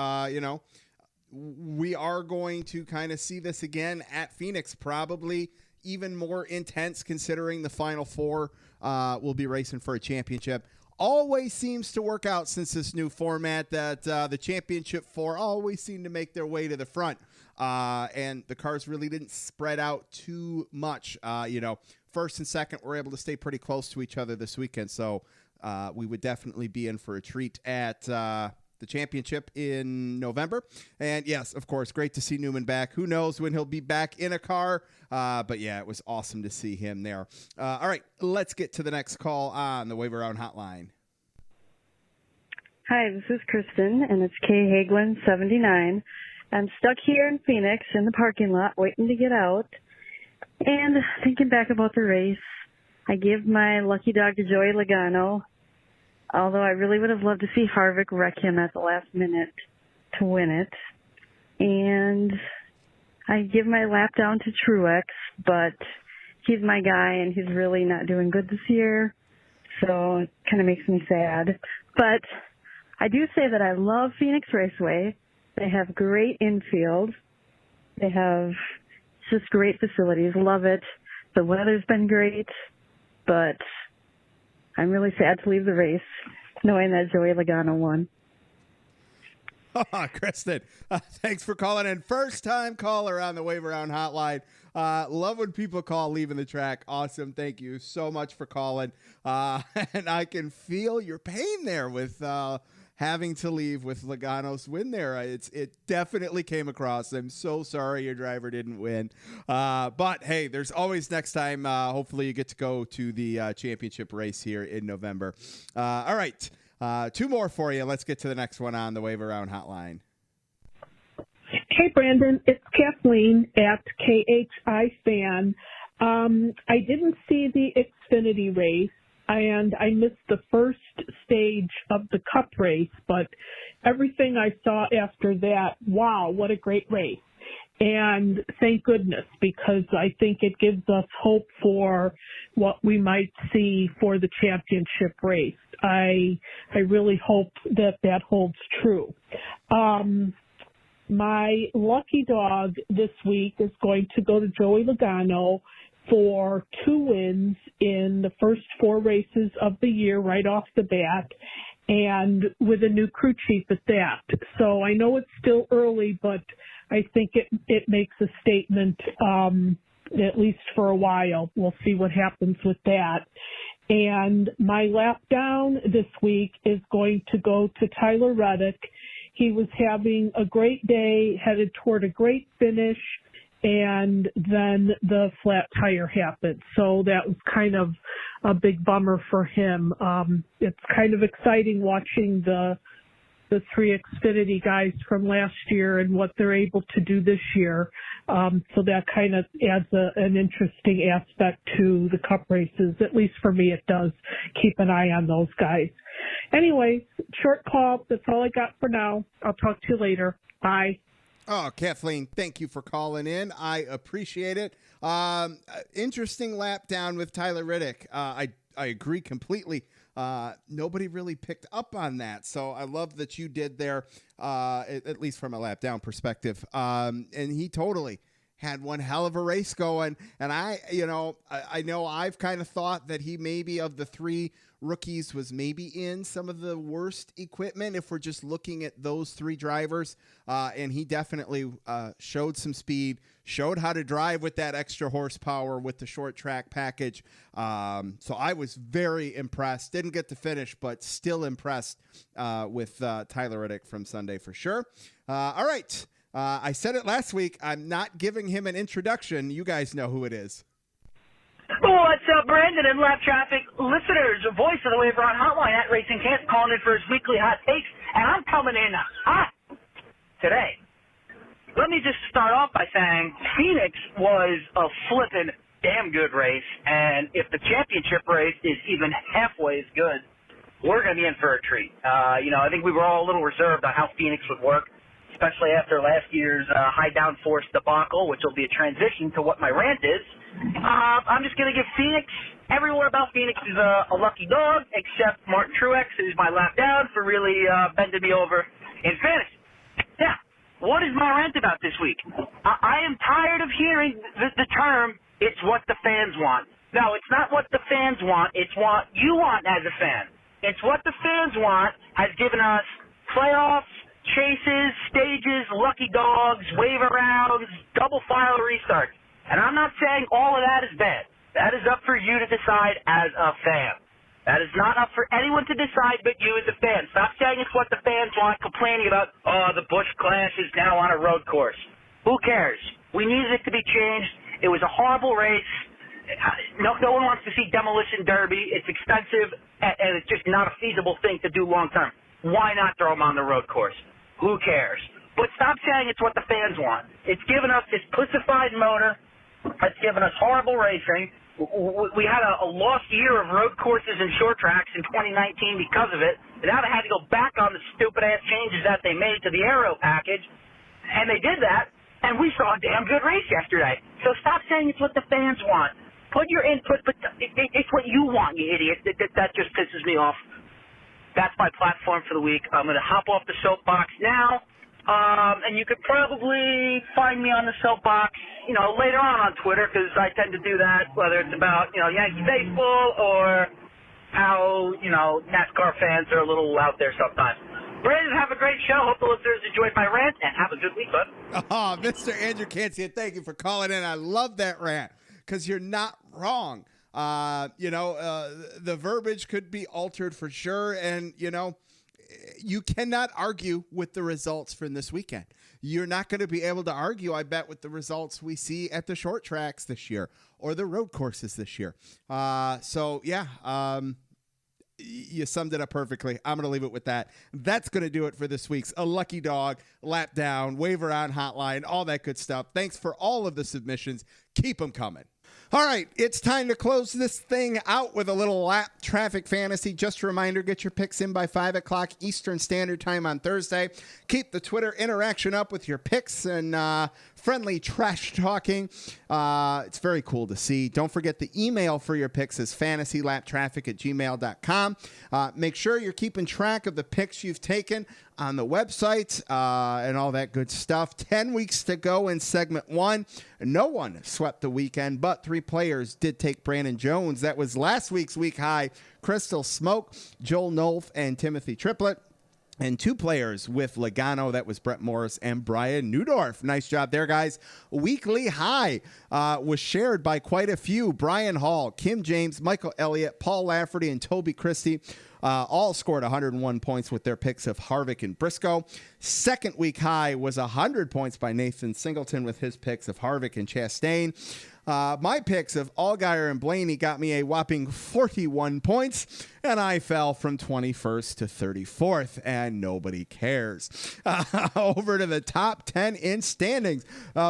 We are going to kind of see this again at Phoenix, probably even more intense considering the Final Four will be racing for a championship. Always seems to work out since this new format that the championship 4 always seem to make their way to the front. And the cars really didn't spread out too much. First and second were able to stay pretty close to each other this weekend. So we would definitely be in for a treat at the championship in November. And yes, of course, great to see Newman back. Who knows when he'll be back in a car. But yeah, it was awesome to see him there. All right, let's get to the next call on the Wave Around Hotline. Hi, this is Kristen, and it's Kay Hagelin, 79. I'm stuck here in Phoenix in the parking lot waiting to get out. And thinking back about the race, I give my lucky dog to Joey Logano, although I really would have loved to see Harvick wreck him at the last minute to win it. And I give my lap down to Truex, but he's my guy, and he's really not doing good this year, so it kind of makes me sad. But I do say that I love Phoenix Raceway. They have great infield. They have just great facilities. Love it. The weather's been great, but I'm really sad to leave the race knowing that Joey Logano won. Oh, Kristen, thanks for calling in. First-time caller on the Wave Around Hotline. Love when people call leaving the track. Awesome. Thank you so much for calling. And I can feel your pain there with having to leave with Logano's win there. It definitely came across. I'm so sorry your driver didn't win. But, hey, there's always next time. Hopefully you get to go to the championship race here in November. All right. 2 more for you. Let's get to the next one on the Wave Around Hotline. Hey, Brandon. It's Kathleen at KHI Fan. I didn't see the Xfinity race, and I missed the first stage of the Cup race, but everything I saw after that, wow, what a great race. And thank goodness, because I think it gives us hope for what we might see for the championship race. I really hope that holds true. My lucky dog this week is going to go to Joey Logano for 2 wins in the first 4 races of the year right off the bat, and with a new crew chief at that. So I know it's still early, but I think it makes a statement, at least for a while. We'll see what happens with that. And my lap down this week is going to go to Tyler Reddick. He was having a great day, headed toward a great finish, and then the flat tire happened. So that was kind of a big bummer for him. It's kind of exciting watching the 3 Xfinity guys from last year and what they're able to do this year. So that kind of adds an interesting aspect to the Cup races. At least for me, it does. Keep an eye on those guys. Anyway, short call. That's all I got for now. I'll talk to you later. Bye. Oh, Kathleen, thank you for calling in. I appreciate it. Interesting lap down with Tyler Reddick. I agree completely. Nobody really picked up on that. So I love that you did there, at least from a lap down perspective. And he totally had one hell of a race going. And I know I've kind of thought that he maybe of the 3 rookies was maybe in some of the worst equipment if we're just looking at those 3 drivers. And he definitely showed some speed, showed how to drive with that extra horsepower with the short track package. So I was very impressed. Didn't get to finish, but still impressed with Tyler Reddick from Sunday for sure. All right. I said it last week. I'm not giving him an introduction. You guys know who it is. What's up, Brandon and Lap Traffic listeners? Voice of the Waiver on Hotline at Racing Camp, calling in for his weekly hot takes, and I'm coming in hot today. Let me just start off by saying Phoenix was a flippin' damn good race, and if the championship race is even halfway as good, we're going to be in for a treat. I think we were all a little reserved on how Phoenix would work, especially after last year's high downforce debacle, which will be a transition to what my rant is. I'm just going to give Phoenix, everywhere about Phoenix is a lucky dog, except Martin Truex, who's my lap down for really bending me over in fantasy. Yeah, what is my rant about this week? I am tired of hearing the term, it's what the fans want. No, it's not what the fans want, it's what you want as a fan. It's what the fans want has given us playoffs, chases, stages, lucky dogs, wave arounds, double file restarts. And I'm not saying all of that is bad. That is up for you to decide as a fan. That is not up for anyone to decide but you as a fan. Stop saying it's what the fans want, complaining about, the Busch Clash is now on a road course. Who cares? We needed it to be changed. It was a horrible race. No one wants to see Demolition Derby. It's expensive, and it's just not a feasible thing to do long term. Why not throw them on the road course? Who cares? But stop saying it's what the fans want. It's given us this pussified motor. It's given us horrible racing. We had a lost year of road courses and short tracks in 2019 because of it. And now they had to go back on the stupid-ass changes that they made to the aero package. And they did that, and we saw a damn good race yesterday. So stop saying it's what the fans want. Put your input, but it's what you want, you idiot. That just pisses me off. That's my platform for the week. I'm going to hop off the soapbox now. And you could probably find me on the soapbox, later on Twitter, because I tend to do that, whether it's about, Yankee baseball or how, NASCAR fans are a little out there sometimes. Brandon, have a great show. Hope the listeners enjoyed my rant, and have a good week, bud. Oh, Mr. Andrew Cancia, thank you for calling in. I love that rant, because you're not wrong. The verbiage could be altered for sure, and, you cannot argue with the results from this weekend. You're not going to be able to argue, I bet, with the results we see at the short tracks this year or the road courses this year. You summed it up perfectly. I'm going to leave it with that. That's going to do it for this week's A Lucky Dog, Lap Down, Waiver on Hotline, all that good stuff. Thanks for all of the submissions. Keep them coming. All right, it's time to close this thing out with a little lap traffic fantasy. Just a reminder, get your picks in by 5 o'clock Eastern Standard Time on Thursday. Keep the Twitter interaction up with your picks and friendly trash talking. It's very cool to see. Don't forget the email for your picks is fantasylaptraffic@gmail.com. Make sure you're keeping track of the picks you've taken on the website and all that good stuff. 10 weeks to go in segment 1. No one swept the weekend, but 3 players did take Brandon Jones. That was last week's week high. Crystal Smoke, Joel Nolf, and Timothy Triplett. And 2 players with Logano, that was Brett Morris and Brian Newdorf. Nice job there, guys. Weekly high was shared by quite a few. Brian Hall, Kim James, Michael Elliott, Paul Lafferty, and Toby Christie all scored 101 points with their picks of Harvick and Briscoe. Second week high was 100 points by Nathan Singleton with his picks of Harvick and Chastain. My picks of Allgaier and Blaney got me a whopping 41 points, and I fell from 21st to 34th, and nobody cares. Over to the top 10 in standings.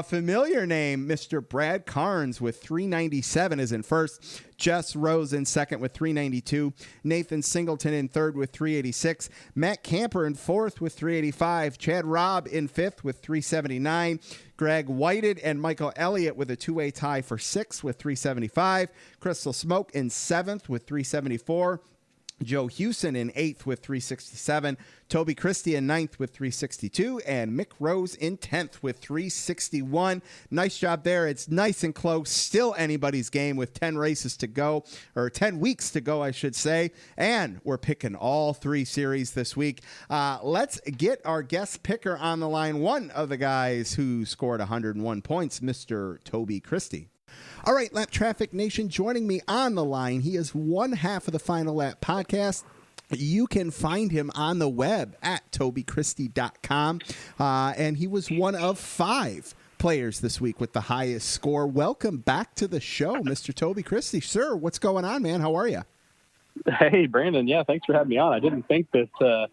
Familiar name, Mr. Brad Carnes with 397 is in first. Jess Rose in second with 392. Nathan Singleton in third with 386. Matt Camper in fourth with 385. Chad Robb in fifth with 379. Greg Whited and Michael Elliott with a two-way tie for sixth with 375. Crystal Smoke in seventh with 374. Joe Hewson in 8th with 367, Toby Christie in 9th with 362, and Mick Rose in 10th with 361. Nice job there. It's nice and close. Still anybody's game with 10 races to go, or 10 weeks to go, I should say. And we're picking all 3 series this week. Let's get our guest picker on the line. One of the guys who scored 101 points, Mr. Toby Christie. All right, Lap Traffic Nation, joining me on the line. He is one half of the Final Lap podcast. You can find him on the web at tobychristie.com. And he was one of 5 players this week with the highest score. Welcome back to the show, Mr. Toby Christie. Sir, what's going on, man? How are you? Hey, Brandon. Yeah, thanks for having me on. I didn't think that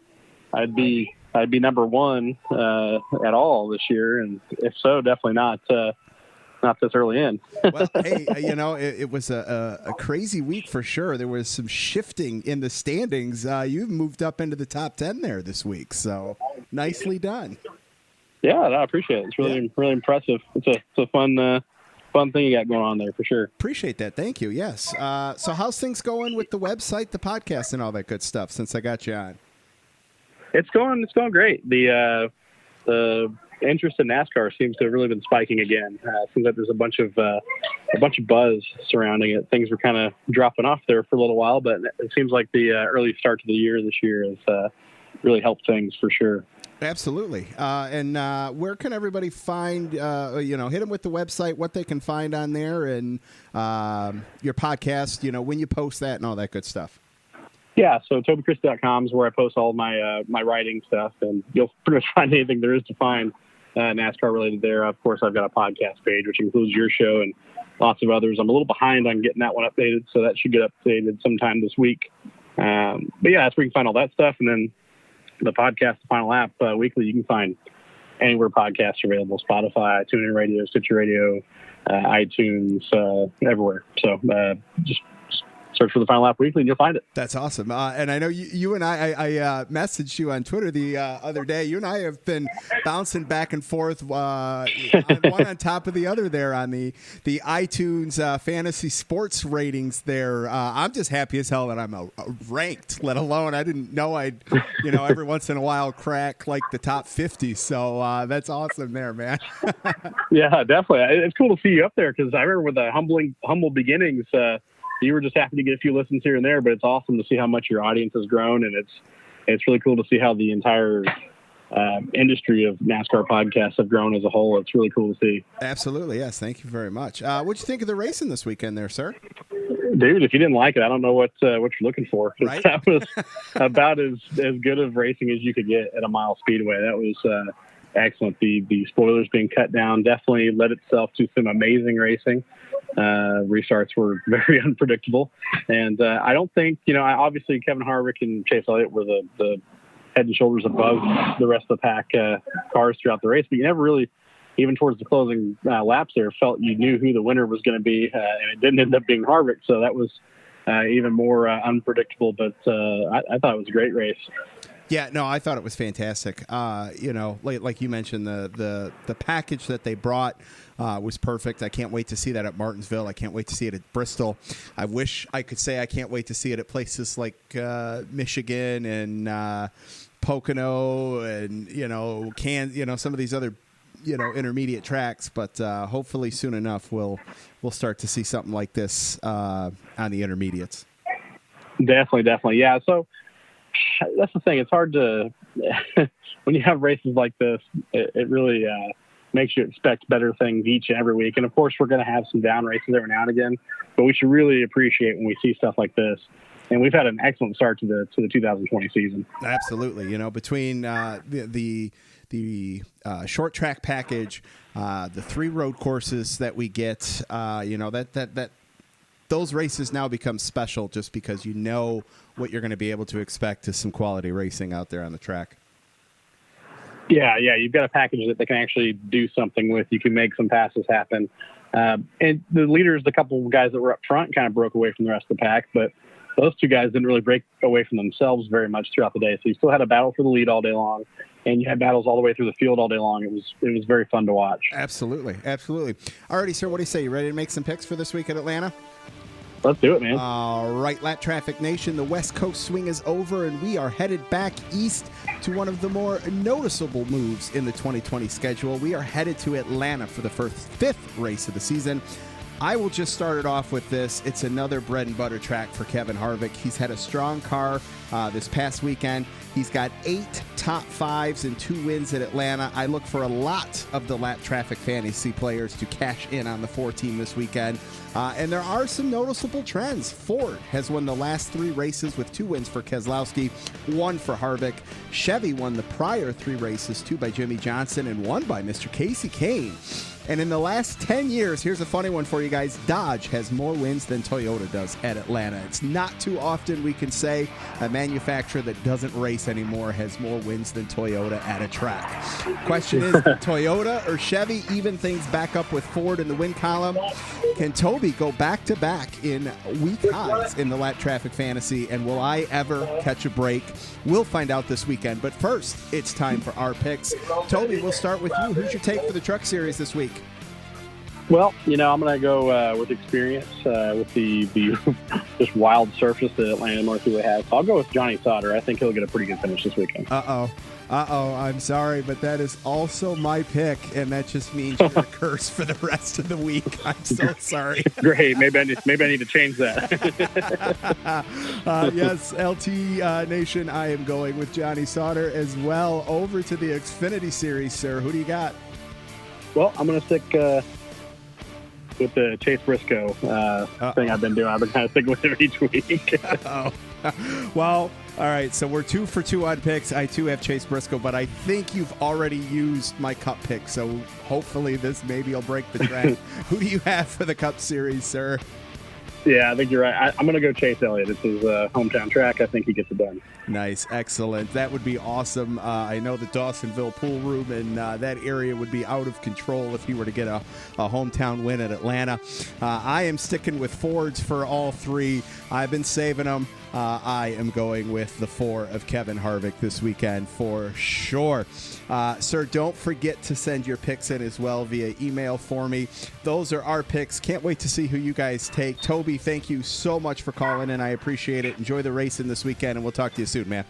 I'd be number 1 at all this year. And if so, definitely not this early in. Well, hey, it was a crazy week for sure. There was some shifting in the standings. You've moved up into the top 10 there this week, so nicely done. Yeah, I appreciate it. It's really impressive. It's a fun thing you got going on there for sure. Appreciate that. Thank you. Yes. So how's things going with the website, the podcast, and all that good stuff since I got you on? It's going great. The interest in NASCAR seems to have really been spiking again. It seems like there's a bunch of buzz surrounding it. Things were kind of dropping off there for a little while, but it seems like the early start to the year this year has really helped things for sure. Absolutely. And where can everybody find, hit them with the website, what they can find on there, and your podcast, when you post that and all that good stuff? Yeah, so tobychristie.com is where I post all my my writing stuff, and you'll pretty much find anything there is to find NASCAR related there. Of course, I've got a podcast page, which includes your show and lots of others. I'm a little behind on getting that one updated, so that should get updated sometime this week. But yeah, that's where you can find all that stuff. And then the podcast, The Final Lap Weekly, you can find anywhere podcasts are available: Spotify, TuneIn Radio, Stitcher Radio, iTunes, everywhere. So just search for The Final Lap Weekly and you'll find it. That's awesome. And I know you and I messaged you on Twitter the other day. You and I have been bouncing back and forth, one on top of the other there on the iTunes fantasy sports ratings there. I'm just happy as hell that I'm ranked, let alone I didn't know I'd, every once in a while crack like the top 50. So that's awesome there, man. Yeah, definitely. It's cool to see you up there because I remember with the humble beginnings, you were just happy to get a few listens here and there, but it's awesome to see how much your audience has grown, and it's really cool to see how the entire industry of NASCAR podcasts have grown as a whole. It's really cool to see. Absolutely, yes. Thank you very much. What'd you think of the racing this weekend there, sir? Dude, if you didn't like it, I don't know what you're looking for. Right? That was about as good of racing as you could get at a mile speedway. That was excellent. The spoilers being cut down definitely led itself to some amazing racing. Restarts were very unpredictable, and I don't think obviously Kevin Harvick and Chase Elliott were the head and shoulders above the rest of the pack cars throughout the race, but you never really, even towards the closing laps there, felt you knew who the winner was going to be, and it didn't end up being Harvick, so that was even more unpredictable, but I thought it was a great race. Yeah, no, I thought it was fantastic. Like you mentioned, the package that they brought was perfect. I can't wait to see that at Martinsville. I can't wait to see it at Bristol. I wish I could say I can't wait to see it at places like Michigan and Pocono and some of these other intermediate tracks. But hopefully soon enough we'll start to see something like this on the intermediates. Definitely, yeah. So that's the thing. It's hard to when you have races like this. It really makes you expect better things each and every week. And of course, we're going to have some down races every now and again, but we should really appreciate when we see stuff like this. And we've had an excellent start to the 2020 season. Absolutely, between the short track package, the 3 road courses that we get, that those races now become special just because you know what you're going to be able to expect to some quality racing out there on the track. Yeah, you've got a package that they can actually do something with. You can make some passes happen. And the leaders, the couple of guys that were up front, kind of broke away from the rest of the pack, but those 2 guys didn't really break away from themselves very much throughout the day. So you still had a battle for the lead all day long, and you had battles all the way through the field all day long. It was very fun to watch. Absolutely. Alrighty, sir, what do you say? You ready to make some picks for this week at Atlanta? Let's do it, man. All right, Lap Traffic Nation, the West Coast swing is over, and we are headed back east to one of the more noticeable moves in the 2020 schedule. We are headed to Atlanta for the first 5th race of the season. I will just start it off with this. It's another bread and butter track for Kevin Harvick. He's had a strong car this past weekend. He's got 8 top 5s and 2 wins at Atlanta. I look for a lot of the Lap Traffic fantasy players to cash in on the 4 team this weekend. And there are some noticeable trends. Ford has won the last 3 races with 2 wins for Keselowski, 1 for Harvick. Chevy won the prior 3 races, 2 by Jimmy Johnson and 1 by Mr. Casey Kane. And in the last 10 years, here's a funny one for you guys, Dodge has more wins than Toyota does at Atlanta. It's not too often we can say a manufacturer that doesn't race anymore has more wins than Toyota at a track. Question is, Toyota or Chevy even things back up with Ford in the win column? Can Toby go back-to-back in week highs in the Lap Traffic Fantasy, and will I ever catch a break? We'll find out this weekend. But first, it's time for our picks. Toby, we'll start with you. Who's your take for the Truck Series this week? Well, I'm going to go with experience with the just wild surface that Atlanta Northway has. So I'll go with Johnny Sauter. I think he'll get a pretty good finish this weekend. Uh-oh. I'm sorry, but that is also my pick, and that just means you're a curse for the rest of the week. I'm so sorry. Great. Maybe I need to change that. Yes, LT Nation, I am going with Johnny Sauter as well. Over to the Xfinity Series, sir. Who do you got? Well, I'm going to stick with the Chase Briscoe thing I've been doing. I've been kind of sticking with it each week. Well, all right, so we're 2 for 2 on picks. I, too, have Chase Briscoe, but I think you've already used my Cup pick, so hopefully this maybe will break the trend. Who do you have for the Cup Series, sir? Yeah, I think you're right. I'm going to go Chase Elliott. It's his hometown track. I think he gets it done. Nice. Excellent. That would be awesome. I know the Dawsonville pool room and that area would be out of control if he were to get a hometown win at Atlanta. I am sticking with Fords for all 3. I've been saving them. I am going with the 4 of Kevin Harvick this weekend for sure. Sir, don't forget to send your picks in as well via email for me. Those are our picks. Can't wait to see who you guys take. Toby, thank you so much for calling in. I appreciate it. Enjoy the racing this weekend, and we'll talk to you soon, man.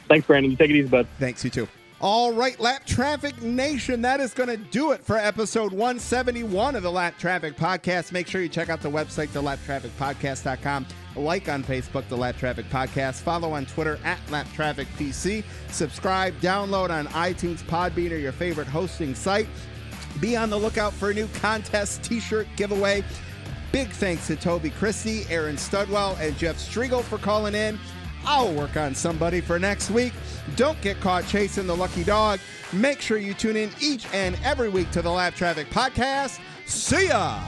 Thanks, Brandon. You take it easy, bud. Thanks, you too. All right, Lap Traffic Nation, that is going to do it for episode 171 of the Lap Traffic Podcast. Make sure you check out the website, thelaptrafficpodcast.com. Like on Facebook, the Lap Traffic Podcast. Follow on Twitter at LapTrafficPC. Subscribe, download on iTunes, Podbean, or your favorite hosting site. Be on the lookout for a new contest t-shirt giveaway. Big thanks to Toby Christie, Aaron Studwell, and Jeff Striegle for calling in. I'll work on somebody for next week. Don't get caught chasing the lucky dog. Make sure you tune in each and every week to the Lap Traffic Podcast. See ya!